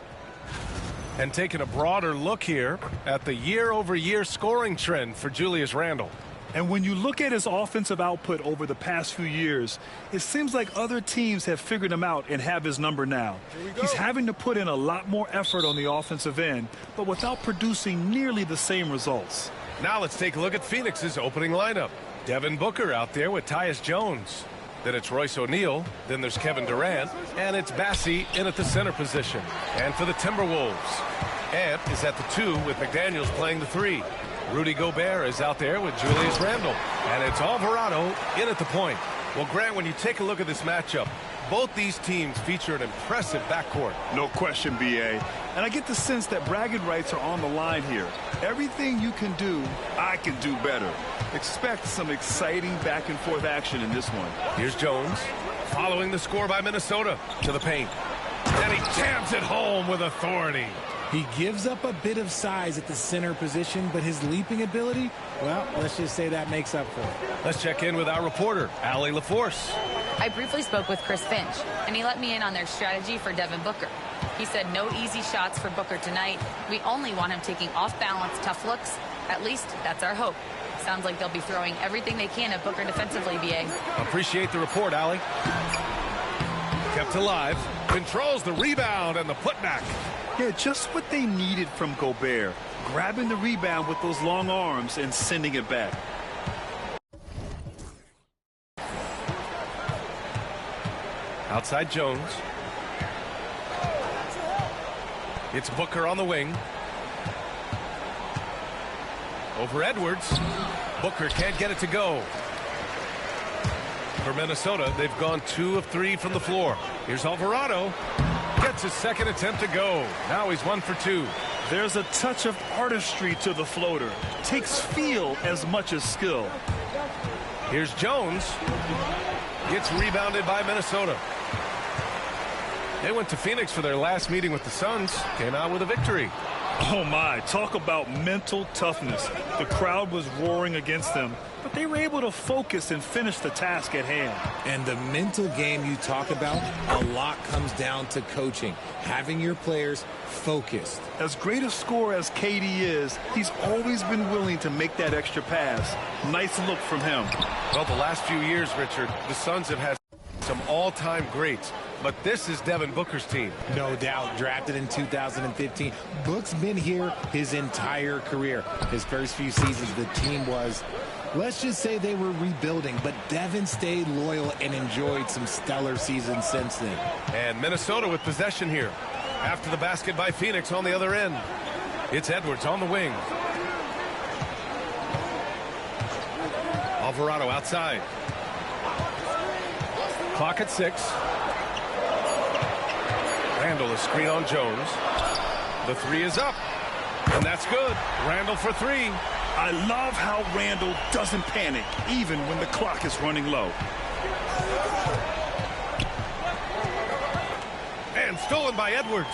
And taking a broader look here at the year-over-year scoring trend for Julius Randle. And when you look at his offensive output over the past few years, it seems like other teams have figured him out and have his number now. He's having to put in a lot more effort on the offensive end, but without producing nearly the same results. Now let's take a look at Phoenix's opening lineup. Devin Booker out there with Tyus Jones. Then it's Royce O'Neal. Then there's Kevin Durant. And it's Bassie in at the center position. And for the Timberwolves, Ant is at the 2 with McDaniels playing the 3. Rudy Gobert is out there with Julius Randle. And it's Alvarado in at the point. Well, Grant, when you take a look at this matchup, both these teams feature an impressive backcourt. No question, B.A. And I get the sense that bragging rights are on the line here. Everything you can do, I can do better. Expect some exciting back-and-forth action in this one. Here's Jones following the score by Minnesota to the paint. And he jams it home with authority. He gives up a bit of size at the center position, but his leaping ability, well, let's just say that makes up for it. Let's check in with our reporter, Allie LaForce. I briefly spoke with Chris Finch, and he let me in on their strategy for Devin Booker. He said no easy shots for Booker tonight. We only want him taking off-balance tough looks. At least that's our hope. Sounds like they'll be throwing everything they can at Booker defensively, B.A. Appreciate the report, Allie. Kept alive, controls the rebound and the putback. Yeah, just what they needed from Gobert. Grabbing the rebound with those long arms and sending it back. Outside Jones. It's Booker on the wing. Over Edwards. Booker can't get it to go. For Minnesota, they've gone 2 of 3 from the floor. Here's Alvarado. Gets his second attempt to go. Now he's 1 for 2. There's a touch of artistry to the floater. Takes feel as much as skill. Here's Jones. Gets rebounded by Minnesota. They went to Phoenix for their last meeting with the Suns. Came out with a victory. Oh, my. Talk about mental toughness. The crowd was roaring against them, but they were able to focus and finish the task at hand. And the mental game you talk about, a lot comes down to coaching, having your players focused. As great a scorer as KD is, he's always been willing to make that extra pass. Nice look from him. Well, the last few years, Richard, the Suns have had some all-time greats, but this is Devin Booker's team. No doubt. Drafted in 2015. Book's been here his entire career. His first few seasons, the team was, let's just say they were rebuilding, but Devin stayed loyal and enjoyed some stellar seasons since then. And Minnesota with possession here. After the basket by Phoenix on the other end. It's Edwards on the wing. Alvarado outside. Clock at 6. Randall, a screen on Jones. The three is up. And that's good. Randall for 3. I love how Randall doesn't panic, even when the clock is running low. And stolen by Edwards.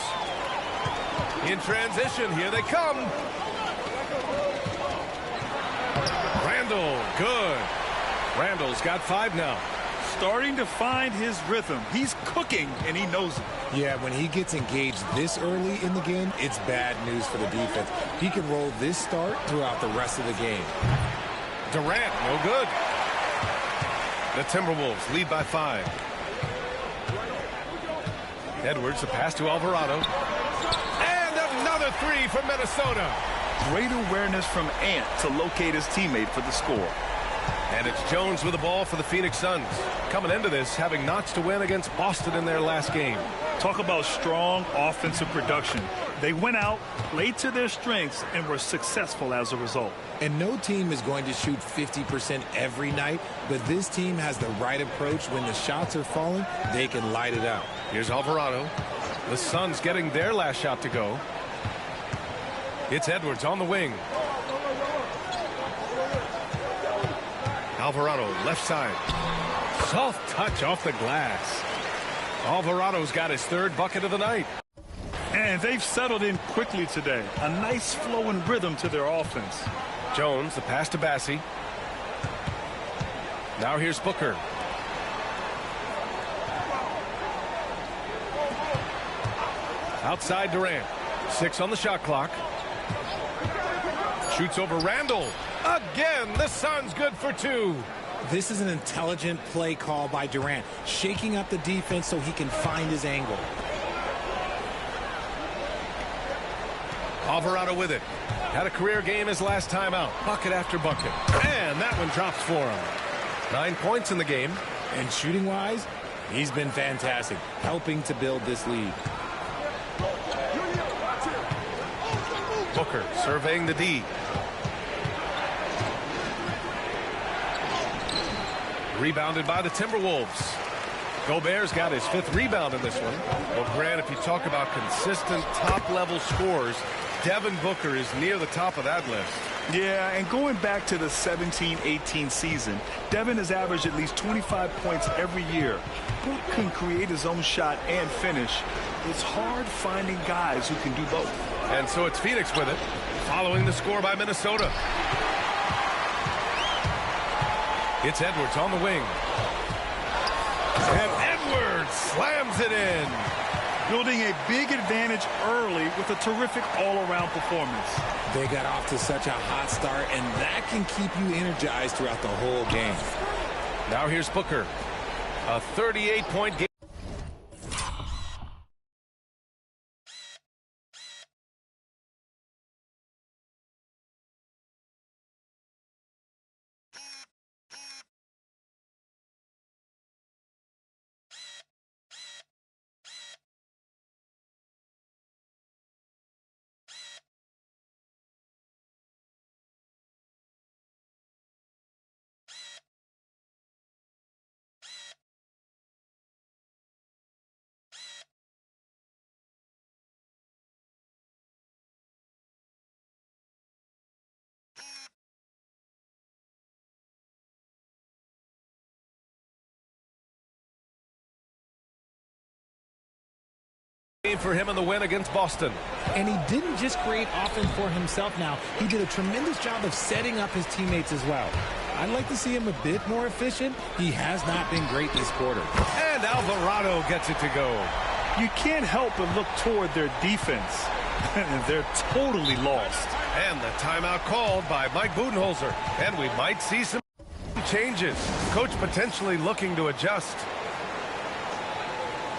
In transition, here they come. Randall, good. Randall's got 5 now. Starting to find his rhythm. He's cooking, and he knows it. Yeah, when he gets engaged this early in the game, it's bad news for the defense. He can roll this start throughout the rest of the game. Durant, no good. The Timberwolves lead by 5. Edwards, a pass to Alvarado. And another 3 from Minnesota. Great awareness from Ant to locate his teammate for the score. And it's Jones with the ball for the Phoenix Suns. Coming into this, having notched to win against Boston in their last game. Talk about strong offensive production. They went out, played to their strengths, and were successful as a result. And no team is going to shoot 50% every night, but this team has the right approach. When the shots are falling, they can light it up. Here's Alvarado. The Suns getting their last shot to go. It's Edwards on the wing. Alvarado, left side. Soft touch off the glass. Alvarado's got his 3rd bucket of the night. And they've settled in quickly today. A nice flow and rhythm to their offense. Jones, the pass to Bassie. Now here's Booker. Outside Durant. 6 on the shot clock. Shoots over Randall. Again, the Suns good for 2. This is an intelligent play call by Durant, shaking up the defense so he can find his angle. Alvarado with it. Had a career game his last time out. Bucket after bucket. And that one drops for him. 9 points in the game. And shooting-wise, he's been fantastic, helping to build this lead. Booker surveying the D. Rebounded by the Timberwolves. Gobert's got his 5th rebound in this one. Well, Grant, if you talk about consistent top-level scores, Devin Booker is near the top of that list. Yeah, and going back to the 17-18 season, Devin has averaged at least 25 points every year. Book can create his own shot and finish. It's hard finding guys who can do both. And so it's Phoenix with it, following the score by Minnesota. It's Edwards on the wing. And Edwards slams it in. Building a big advantage early with a terrific all-around performance. They got off to such a hot start, and that can keep you energized throughout the whole game. Now here's Booker. A 38-point game. for him in the win against Boston. And he didn't just create offense for himself now. He did a tremendous job of setting up his teammates as well. I'd like to see him a bit more efficient. He has not been great this quarter. And Alvarado gets it to go. You can't help but look toward their defense. They're totally lost. And the timeout called by Mike Budenholzer. And we might see some changes. Coach potentially looking to adjust.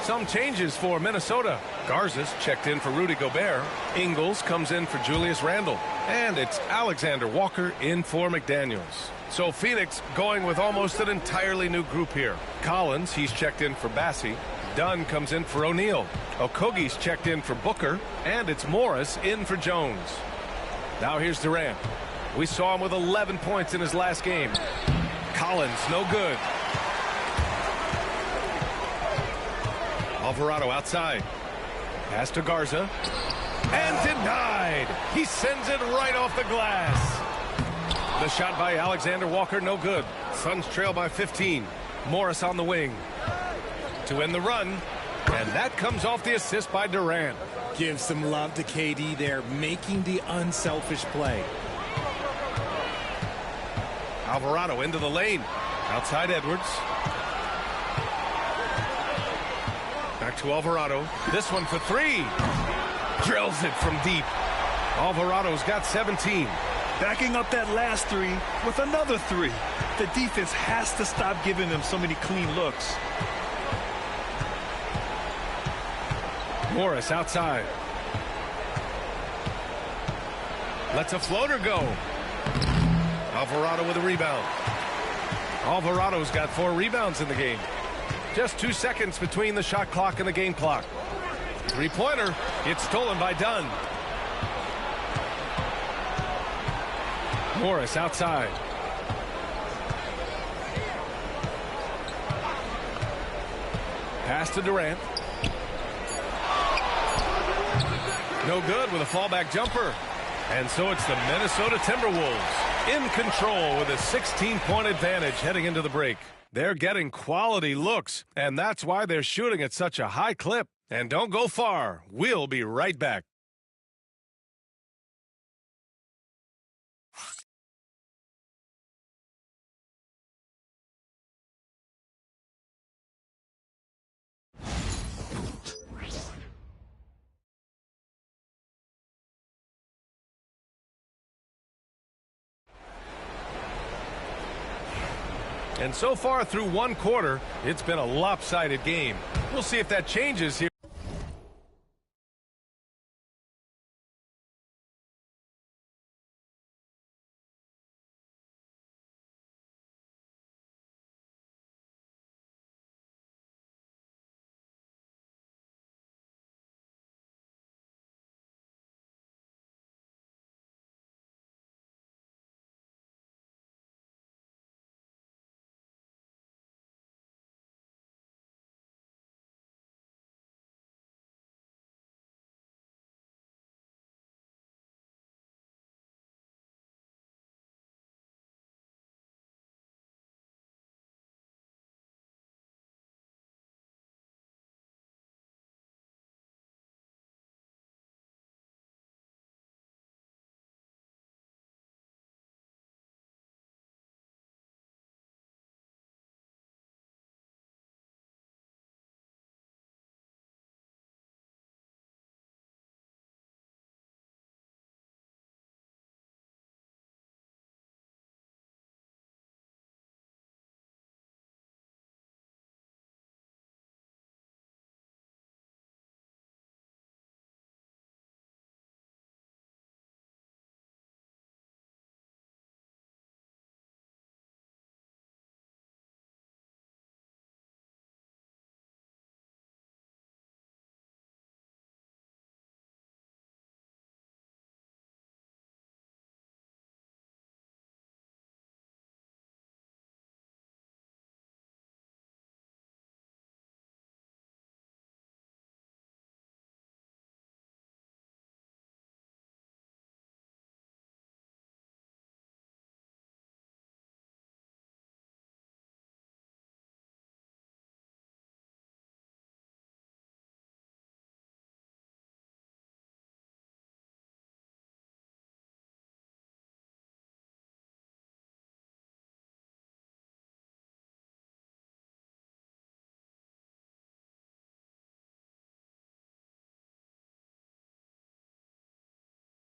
Some changes for Minnesota. Garza's checked in for Rudy Gobert. Ingles comes in for Julius Randle. And it's Alexander Walker in for McDaniels. So Phoenix going with almost an entirely new group here. Collins, he's checked in for Bassey. Dunn comes in for O'Neal. Okogie's checked in for Booker. And it's Morris in for Jones. Now here's Durant. We saw him with 11 points in his last game. Collins, no good. Alvarado outside. Pass to Garza. And denied. He sends it right off the glass. The shot by Alexander Walker, no good. Suns trail by 15. Morris on the wing. To end the run. And that comes off the assist by Durant. Give some love to KD there, making the unselfish play. Alvarado into the lane. Outside Edwards. Back to Alvarado. This one for three. Drills it from deep. Alvarado's got 17. Backing up that last three with another three. The defense has to stop giving them so many clean looks. Morris outside. Lets a floater go. Alvarado with a rebound. Alvarado's got 4 rebounds in the game. Just 2 seconds between the shot clock and the game clock. Three-pointer. It's stolen by Dunn. Morris outside. Pass to Durant. No good with a fallback jumper. And so it's the Minnesota Timberwolves in control with a 16-point advantage heading into the break. They're getting quality looks, and that's why they're shooting at such a high clip. And don't go far. We'll be right back. And so far through one quarter, it's been a lopsided game. We'll see if that changes here.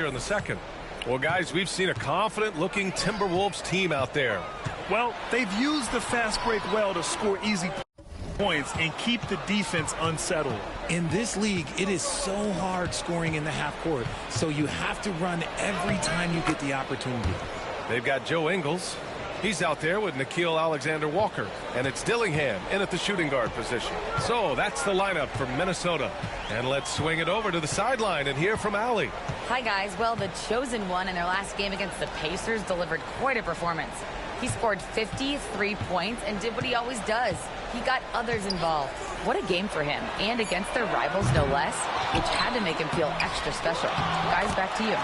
in the second. Well, guys, we've seen a confident-looking Timberwolves team out there. Well, they've used the fast break well to score easy points and keep the defense unsettled. In this league, it is so hard scoring in the half court, so you have to run every time you get the opportunity. They've got Joe Ingles. He's out there with Nickeil Alexander-Walker, and it's Dillingham in at the shooting guard position. So that's the lineup for Minnesota. And let's swing it over to the sideline and hear from Allie. Hi, guys. Well, the chosen one in their last game against the Pacers delivered quite a performance. He scored 53 points and did what he always does. He got others involved. What a game for him, and against their rivals, no less, which had to make him feel extra special. Guys, back to you.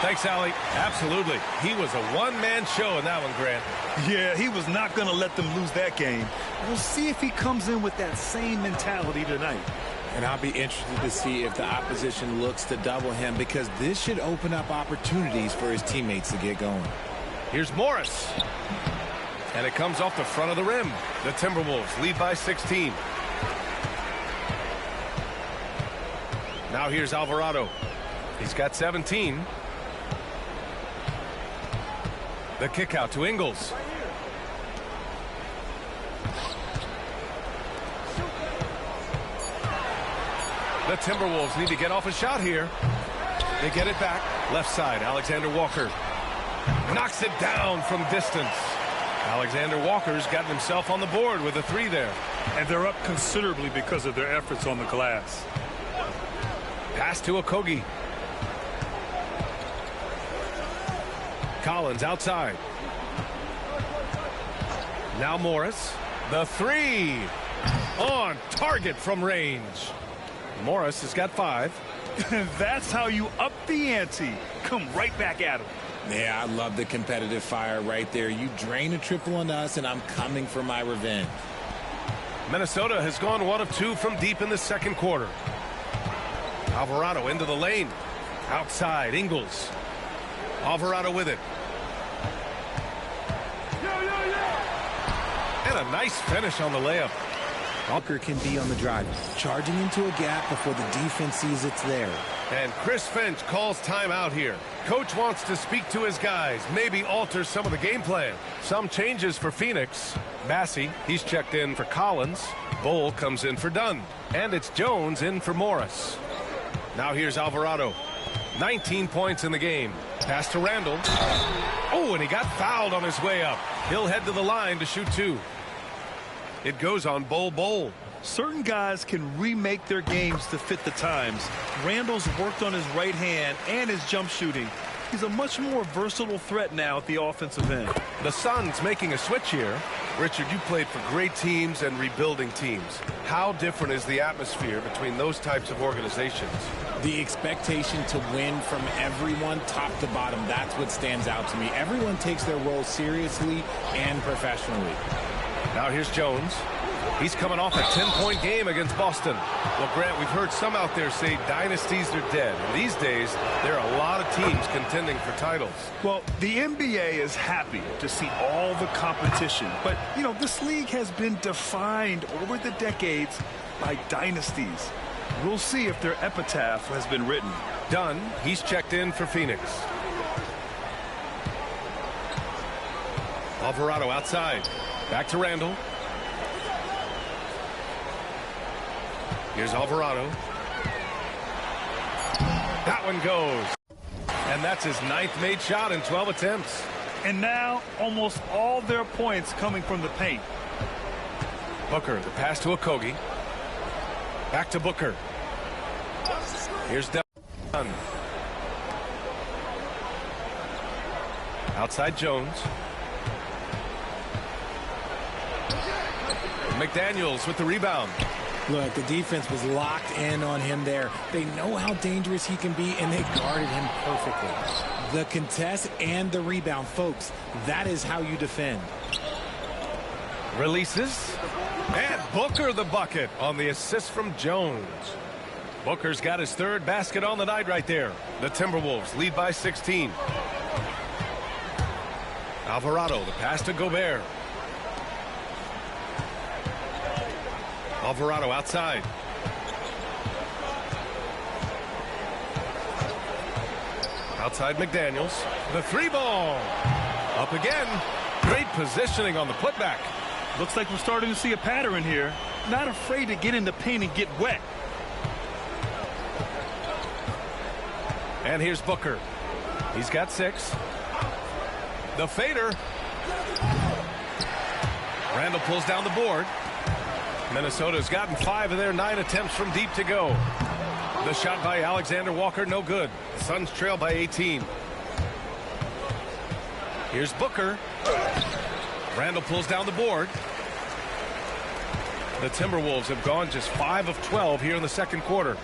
Thanks, Allie. Absolutely. He was a one-man show in that one, Grant. Yeah, he was not going to let them lose that game. We'll see if he comes in with that same mentality tonight. And I'll be interested to see if the opposition looks to double him, because this should open up opportunities for his teammates to get going. Here's Morris. And it comes off the front of the rim. The Timberwolves lead by 16. Now here's Alvarado. He's got 17. The kick out to Ingles. The Timberwolves need to get off a shot here. They get it back. Left side, Alexander Walker. Knocks it down from distance. Alexander Walker's gotten himself on the board with a 3 there. And they're up considerably because of their efforts on the glass. Pass to Okogie. Collins outside. Now Morris. The 3. On target from range. Morris has got 5. That's how you up the ante. Come right back at him. Yeah, I love the competitive fire right there. You drain a triple on us, and I'm coming for my revenge. Minnesota has gone 1 of 2 from deep in the second quarter. Alvarado into the lane. Outside, Ingles. Alvarado with it. And a nice finish on the layup. Walker can be on the drive, charging into a gap before the defense sees it's there. And Chris Finch calls timeout here. Coach wants to speak to his guys, maybe alter some of the game plan. Some changes for Phoenix. Bassey, he's checked in for Collins. Bull comes in for Dunn. And it's Jones in for Morris. Now here's Alvarado. 19 points in the game. Pass to Randall. Oh, and he got fouled on his way up. He'll head to the line to shoot 2. It goes on Bull. Certain guys can remake their games to fit the times. Randall's worked on his right hand and his jump shooting. He's a much more versatile threat now at the offensive end. The Suns making a switch here. Richard, you played for great teams and rebuilding teams. How different is the atmosphere between those types of organizations? The expectation to win from everyone, top to bottom, that's what stands out to me. Everyone takes their role seriously and professionally. Now here's Jones. He's coming off a 10-point game against Boston. Well, Grant, we've heard some out there say dynasties are dead. And these days, there are a lot of teams contending for titles. Well, the NBA is happy to see all the competition. But, you know, this league has been defined over the decades by dynasties. We'll see if their epitaph has been written. Dunn, he's checked in for Phoenix. Alvarado outside. Back to Randall. Here's Alvarado. That one goes. And that's his 9th made shot in 12 attempts. And now almost all their points coming from the paint. Booker, the pass to Okogie. Back to Booker. Here's Dunn. Outside Jones. McDaniels with the rebound. Look, the defense was locked in on him there. They know how dangerous he can be, and they guarded him perfectly. The contest and the rebound, folks, that is how you defend. Releases. And Booker the bucket on the assist from Jones. Booker's got his 3rd basket on the night right there. The Timberwolves lead by 16. Alvarado, the pass to Gobert. Alvarado outside. Outside McDaniels. The 3-ball. Up again. Great positioning on the putback. Looks like we're starting to see a pattern here. Not afraid to get in the paint and get wet. And here's Booker. He's got 6. The fader. Randall pulls down the board. Minnesota's gotten 5 of their 9 attempts from deep to go. The shot by Alexander Walker, no good. The Suns trail by 18. Here's Booker. Randall pulls down the board. The Timberwolves have gone just 5 of 12 here in the second quarter.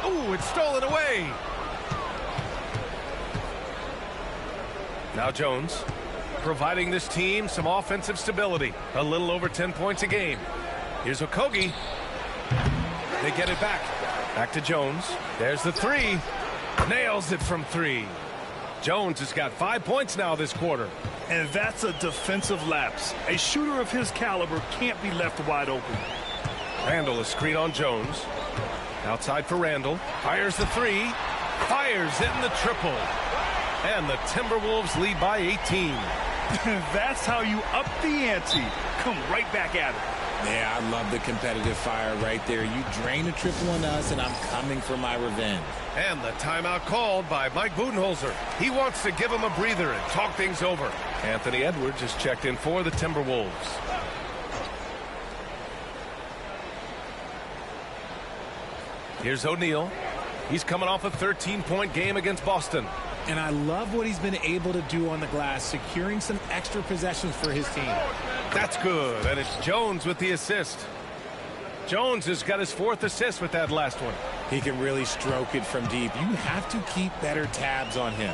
Ooh, it's stolen away. Now Jones, providing this team some offensive stability. A little over 10 points a game. Here's Okogie. They get it back. Back to Jones. There's the 3. Nails it from 3. Jones has got 5 points now this quarter. And that's a defensive lapse. A shooter of his caliber can't be left wide open. Randall is screen on Jones. Outside for Randall. Fires the 3. Fires in the triple. And the Timberwolves lead by 18. That's how you up the ante. Come right back at it. Yeah, I love the competitive fire right there. You drain a triple on us, and I'm coming for my revenge. And the timeout called by Mike Budenholzer. He wants to give him a breather and talk things over. Anthony Edwards is checked in for the Timberwolves. Here's O'Neal. He's coming off a 13-point game against Boston. And I love what he's been able to do on the glass, securing some extra possessions for his team. That's good. And it's Jones with the assist. Jones has got his 4th assist with that last one. He can really stroke it from deep. You have to keep better tabs on him.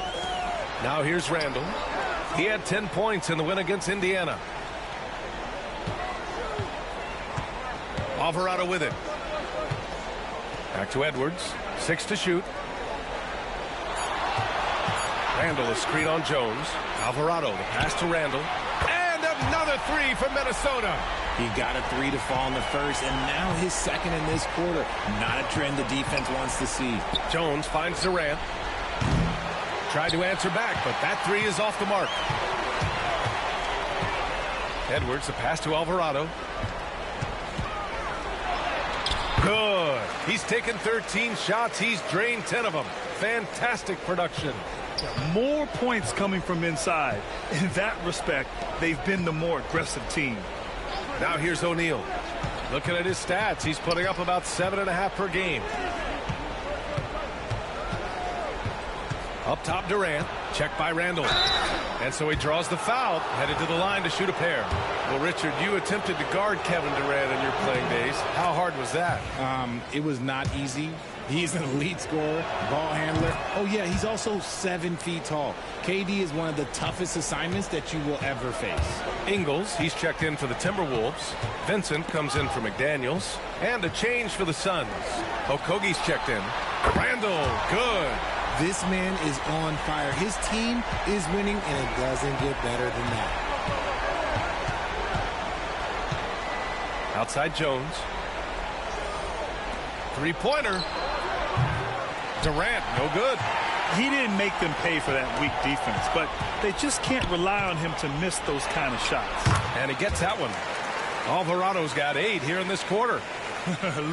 Now here's Randall. He had 10 points in the win against Indiana. Alvarado with it. Back to Edwards. 6 to shoot. Randall is screen on Jones. Alvarado, the pass to Randall. And another 3 from Minnesota. He got a 3 to fall in the first, and now his 2nd in this quarter. Not a trend the defense wants to see. Jones finds Durant. Tried to answer back, but that 3 is off the mark. Edwards, the pass to Alvarado. Good. He's taken 13 shots. He's drained 10 of them. Fantastic production. More points coming from inside. In that respect, they've been the more aggressive team. Now here's O'Neal. Looking at his stats, he's putting up about 7.5 per game. Up top, Durant. Checked by Randall. And so he draws the foul, headed to the line to shoot a pair. Well, Richard, you attempted to guard Kevin Durant in your playing days. How hard was that? It was not easy. He's an elite scorer, ball handler. Oh, yeah, he's also 7 feet tall. KD is one of the toughest assignments that you will ever face. Ingles, he's checked in for the Timberwolves. Vincent comes in for McDaniels. And a change for the Suns. Okogie's checked in. Randall, good. This man is on fire. His team is winning, and it doesn't get better than that. Outside Jones. 3-pointer. Durant, no good. He didn't make them pay for that weak defense, but they just can't rely on him to miss those kind of shots. And he gets that one. Alvarado's got 8 here in this quarter.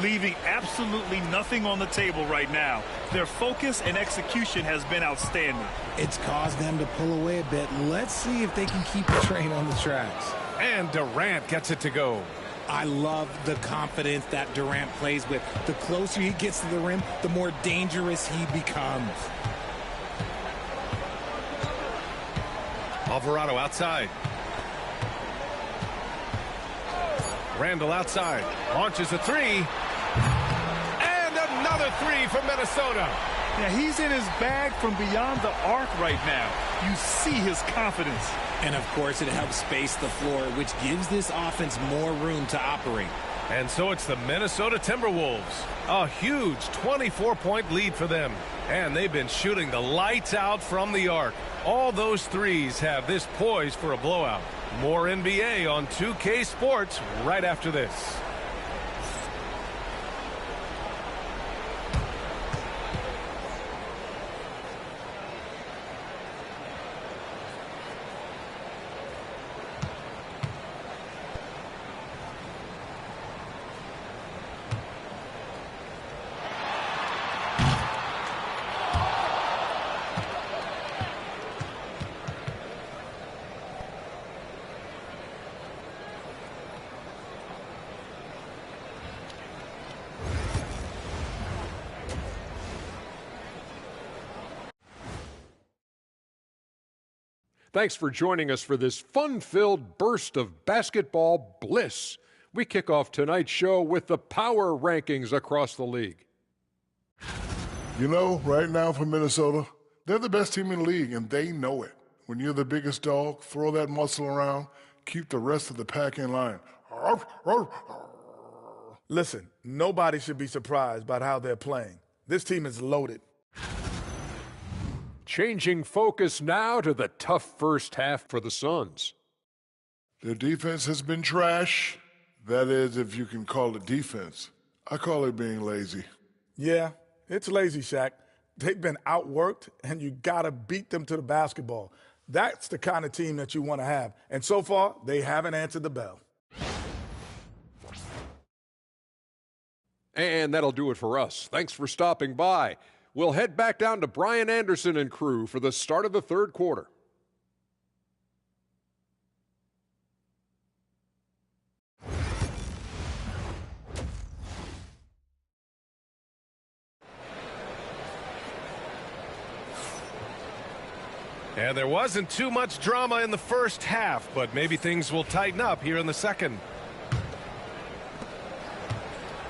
Leaving absolutely nothing on the table right now. Their focus and execution has been outstanding. It's caused them to pull away a bit. Let's see if they can keep the train on the tracks. And Durant gets it to go. I love the confidence that Durant plays with. The closer he gets to the rim, the more dangerous he becomes. Alvarado outside. Randall outside. Launches a 3. And another 3 from Minnesota. Yeah, he's in his bag from beyond the arc right now. You see his confidence. And, of course, it helps space the floor, which gives this offense more room to operate. And so it's the Minnesota Timberwolves. A huge 24-point lead for them. And they've been shooting the lights out from the arc. All those threes have this poised for a blowout. More NBA on 2K Sports right after this. Thanks for joining us for this fun-filled burst of basketball bliss. We kick off tonight's show with the power rankings across the league. You know, right now for Minnesota, they're the best team in the league, and they know it. When you're the biggest dog, throw that muscle around, keep the rest of the pack in line. Listen, nobody should be surprised by how they're playing. This team is loaded. Changing focus now to the tough first half for the Suns. Their defense has been trash. That is, if you can call it defense. I call it being lazy. Yeah, it's lazy, Shaq. They've been outworked, and you got to beat them to the basketball. That's the kind of team that you want to have. And so far, they haven't answered the bell. And that'll do it for us. Thanks for stopping by. We'll head back down to Brian Anderson and crew for the start of the third quarter. And there wasn't too much drama in the first half, but maybe things will tighten up here in the second.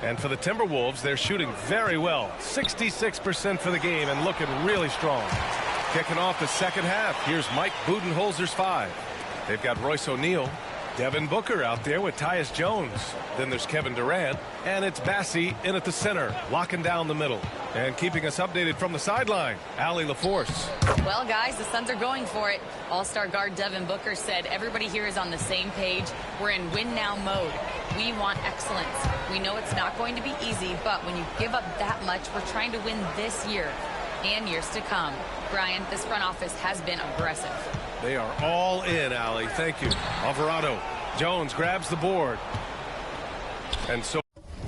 And for the Timberwolves, they're shooting very well. 66% for the game and looking really strong. Kicking off the second half, here's Mike Budenholzer's 5. They've got Royce O'Neal, Devin Booker out there with Tyus Jones. Then there's Kevin Durant, and it's Bassie in at the center, locking down the middle. And keeping us updated from the sideline, Allie LaForce. Well, guys, the Suns are going for it. All-star guard Devin Booker said everybody here is on the same page. We're in win-now mode. We want excellence. We know it's not going to be easy, but when you give up that much, we're trying to win this year and years to come. Brian, this front office has been aggressive. They are all in, Allie. Thank you. Alvarado. Jones grabs the board. And so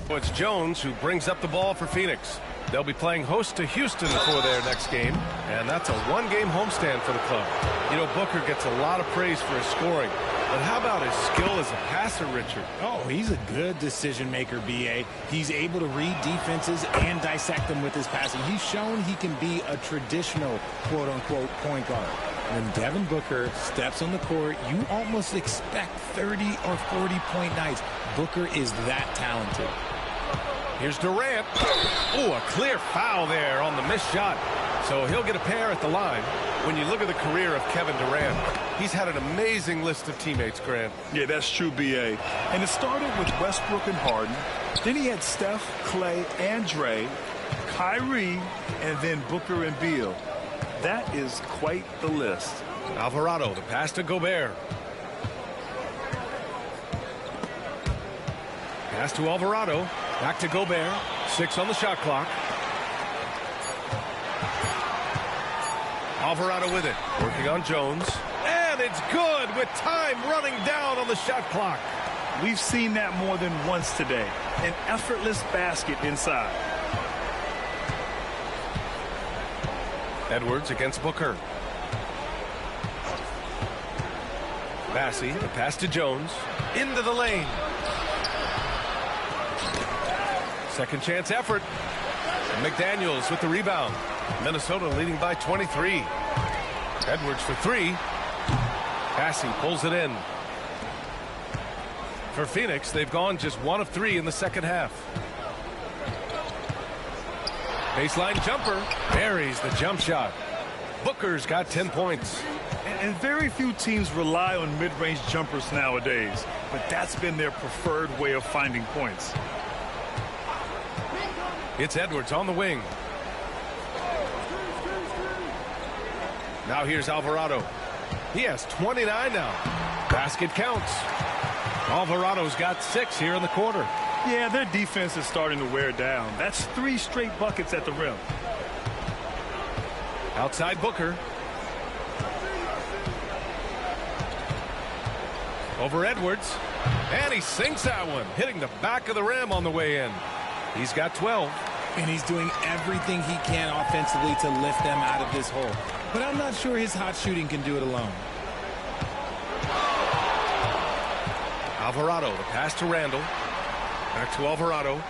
it's Jones who brings up the ball for Phoenix. They'll be playing host to Houston for their next game, and that's a one-game homestand for the club. You know, Booker gets a lot of praise for his scoring, but how about his skill as a passer, Richard? Oh, he's a good decision maker, B.A. He's able to read defenses and dissect them with his passing. He's shown he can be a traditional quote-unquote point guard. When Devin Booker steps on the court, you almost expect 30 or 40-point nights. Booker is that talented. Here's Durant. Oh, a clear foul there on the missed shot. So he'll get a pair at the line. When you look at the career of Kevin Durant, he's had an amazing list of teammates, Grant. Yeah, that's true, B.A. And it started with Westbrook and Harden. Then he had Steph, Clay, and Dre, Kyrie, and then Booker and Beal. That is quite the list. Alvarado, the pass to Gobert. Pass to Alvarado. Back to Gobert. 6 on the shot clock. Alvarado with it. Working on Jones. And it's good with time running down on the shot clock. We've seen that more than once today. An effortless basket inside. Edwards against Booker. Bassie, the pass to Jones. Into the lane. Second chance effort. McDaniels with the rebound. Minnesota leading by 23. Edwards for 3. Bassie pulls it in. For Phoenix, they've gone just 1 of 3 in the second half. Baseline jumper. Buries the jump shot. Booker's got 10 points. And very few teams rely on mid-range jumpers nowadays, but that's been their preferred way of finding points. It's Edwards on the wing. Now here's Alvarado. He has 29 now. Basket counts. Alvarado's got 6 here in the quarter. Yeah, their defense is starting to wear down. That's 3 straight buckets at the rim. Outside Booker. Over Edwards. And he sinks that one, hitting the back of the rim on the way in. He's got 12. And he's doing everything he can offensively to lift them out of this hole. But I'm not sure his hot shooting can do it alone. Alvarado, the pass to Randall. Back to Alvarado.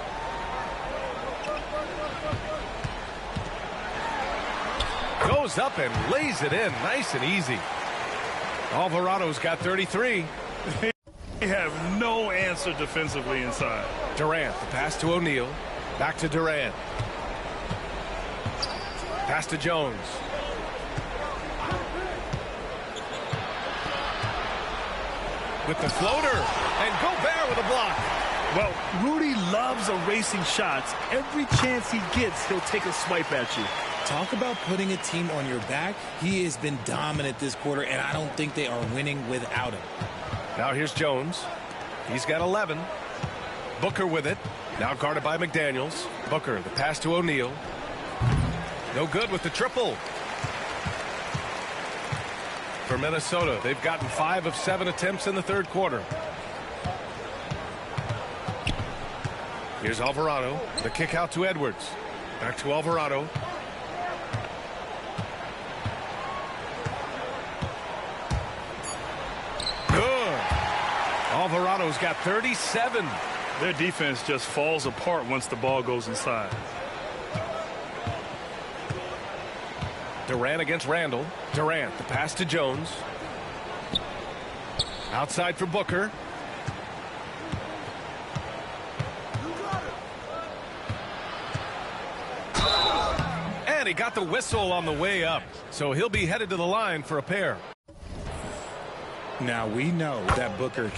Goes up and lays it in. Nice and easy. Alvarado's got 33. They have no answer defensively inside. Durant, the pass to O'Neal. Back to Durant. Pass to Jones. With the floater. And Gobert with a block. Well, Rudy loves erasing shots. Every chance he gets, he'll take a swipe at you. Talk about putting a team on your back. He has been dominant this quarter, and I don't think they are winning without him. Now here's Jones. He's got 11. Booker with it. Now guarded by McDaniels. Booker, the pass to O'Neal. No good with the triple. For Minnesota, they've gotten 5 of 7 attempts in the third quarter. Here's Alvarado. The kick out to Edwards. Back to Alvarado. Good. Alvarado's got 37. Their defense just falls apart once the ball goes inside. Durant against Randall. Durant, the pass to Jones. Outside for Booker. And he got the whistle on the way up. So he'll be headed to the line for a pair. Now we know that Booker...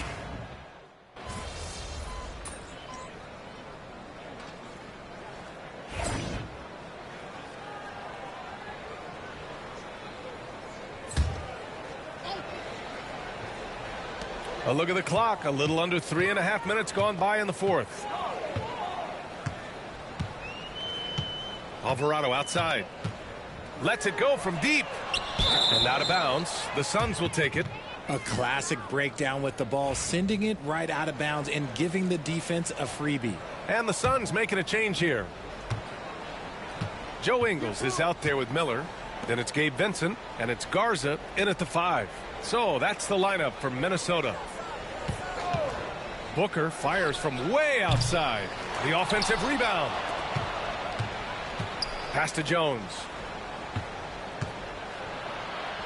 A look at the clock. A little under 3.5 minutes gone by in the fourth. Alvarado outside. Lets it go from deep. And out of bounds. The Suns will take it. A classic breakdown with the ball, sending it right out of bounds and giving the defense a freebie. And the Suns making a change here. Joe Ingles is out there with Miller. Then it's Gabe Vincent, and it's Garza in at the 5. So that's the lineup for Minnesota. Booker fires from way outside. The offensive rebound. Pass to Jones.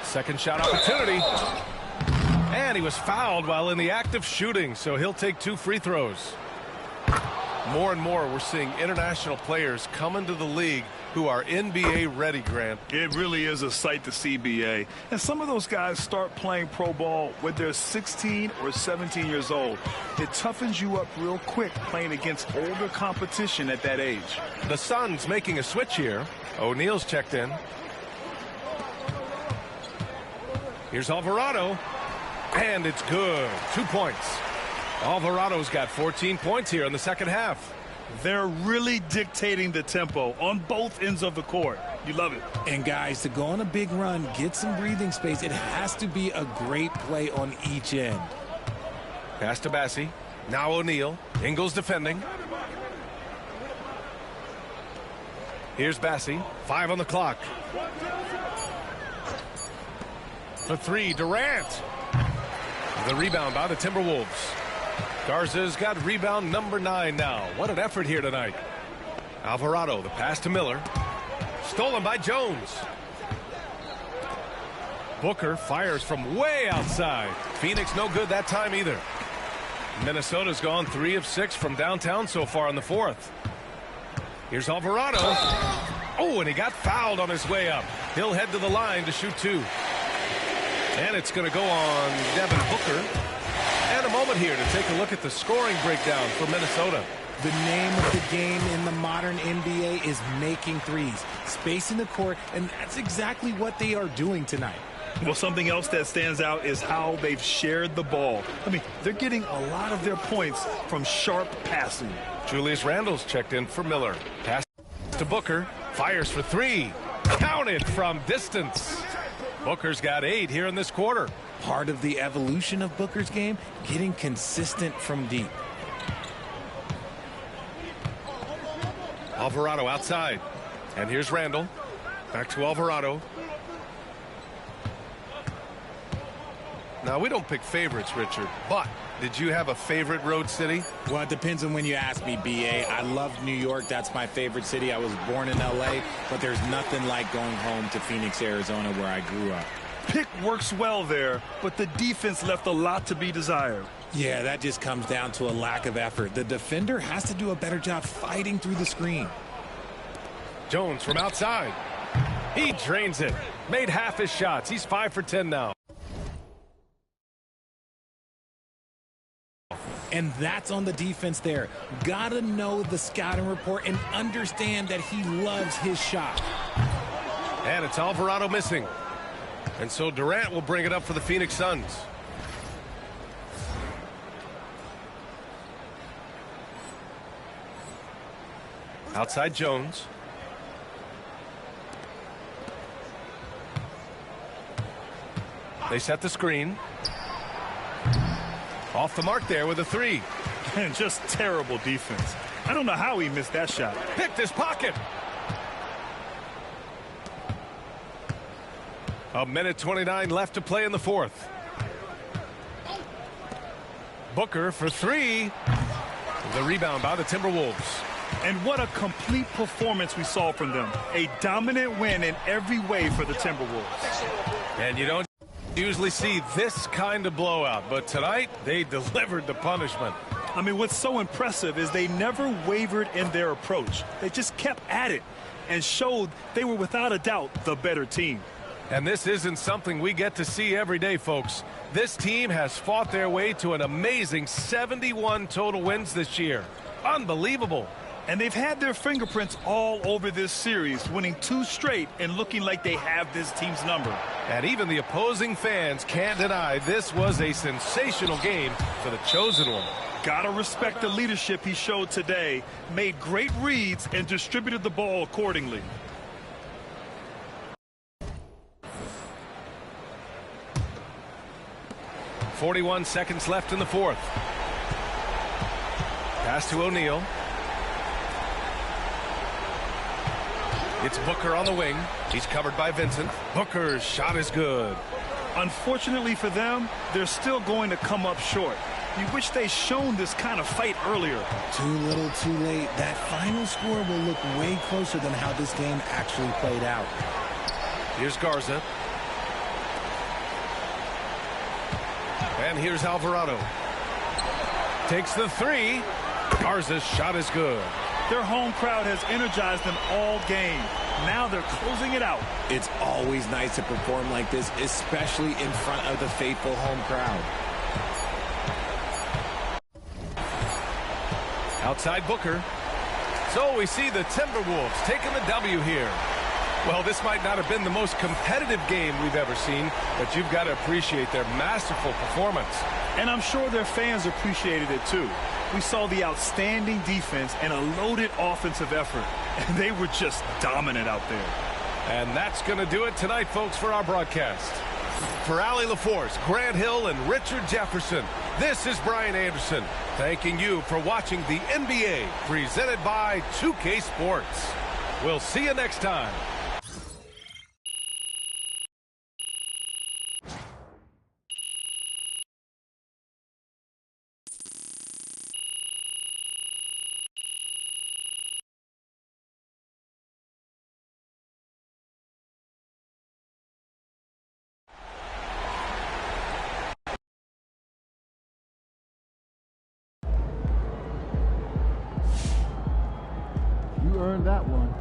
Second shot opportunity. And he was fouled while in the act of shooting, so he'll take 2 free throws. More and more we're seeing international players come into the league who are NBA ready, Grant. It really is a sight to see, BA. And some of those guys start playing pro ball when they're 16 or 17 years old. It toughens you up real quick playing against older competition at that age. The Suns making a switch here. O'Neal's checked in. Here's Alvarado. And it's good. 2 points. Alvarado's got 14 points here in the second half. They're really dictating the tempo on both ends of the court. You love it. And guys, to go on a big run, get some breathing space, it has to be a great play on each end. Pass to Bassie. Now O'Neal. Ingles defending. Here's Bassie. 5 on the clock. For 3, Durant. The rebound by the Timberwolves. Garza's got rebound number 9 now. What an effort here tonight. Alvarado, the pass to Miller. Stolen by Jones. Booker fires from way outside. Phoenix no good that time either. Minnesota's gone 3 of 6 from downtown so far in the fourth. Here's Alvarado. Oh, and he got fouled on his way up. He'll head to the line to shoot 2. And it's going to go on Devin Booker. And a moment here to take a look at the scoring breakdown for Minnesota. The name of the game in the modern NBA is making threes, spacing the court, and that's exactly what they are doing tonight. Well, something else that stands out is how they've shared the ball. I mean, they're getting a lot of their points from sharp passing. Julius Randle's checked in for Miller. Pass to Booker. Fires for 3. Counted from distance. Booker's got 8 here in this quarter. Part of the evolution of Booker's game, getting consistent from deep. Alvarado outside. And here's Randle. Back to Alvarado. Now, we don't pick favorites, Richard, but did you have a favorite road city? Well, it depends on when you ask me, B.A. I love New York. That's my favorite city. I was born in L.A., but there's nothing like going home to Phoenix, Arizona, where I grew up. pick works well there, but the defense left a lot to be desired. Yeah, that just comes down to a lack of effort. The defender has to do a better job fighting through the screen. Jones from outside. He drains it. Made half his shots. He's 5 for 10 now. And that's on the defense there. Gotta know the scouting report and understand that he loves his shot. And it's Alvarado missing. And so Durant will bring it up for the Phoenix Suns. Outside Jones. They set the screen. Off the mark there with a three. And just terrible defense. I don't know how he missed that shot. Picked his pocket. A minute 29 left to play in the fourth. Booker for three. The rebound by the Timberwolves. And what a complete performance we saw from them. A dominant win in every way for the Timberwolves. And you don't usually see this kind of blowout, but tonight they delivered the punishment. I mean, what's so impressive is they never wavered in their approach. They just kept at it and showed they were without a doubt the better team. And this isn't something we get to see every day, folks. This team has fought their way to an amazing 71 total wins this year. Unbelievable. And they've had their fingerprints all over this series, winning 2 straight and looking like they have this team's number. And even the opposing fans can't deny this was a sensational game for the chosen one. Gotta respect the leadership he showed today. Made great reads and distributed the ball accordingly. .41 seconds left in the fourth. Pass to O'Neal. It's Booker on the wing. He's covered by Vincent. Booker's shot is good. Unfortunately for them, they're still going to come up short. You wish they'd shown this kind of fight earlier. Too little, too late. That final score will look way closer than how this game actually played out. Here's Garza. And here's Alvarado. Takes the three. Garza's shot is good. Their home crowd has energized them all game. Now they're closing it out. It's always nice to perform like this, especially in front of the faithful home crowd. Outside Booker. So we see the Timberwolves taking the W here. Well, this might not have been the most competitive game we've ever seen, but you've got to appreciate their masterful performance. And I'm sure their fans appreciated it too. We saw the outstanding defense and a loaded offensive effort, and they were just dominant out there. And that's going to do it tonight, folks, for our broadcast. For Allie LaForce, Grant Hill, and Richard Jefferson, this is Brian Anderson, thanking you for watching the NBA presented by 2K Sports. We'll see you next time. You earned that one.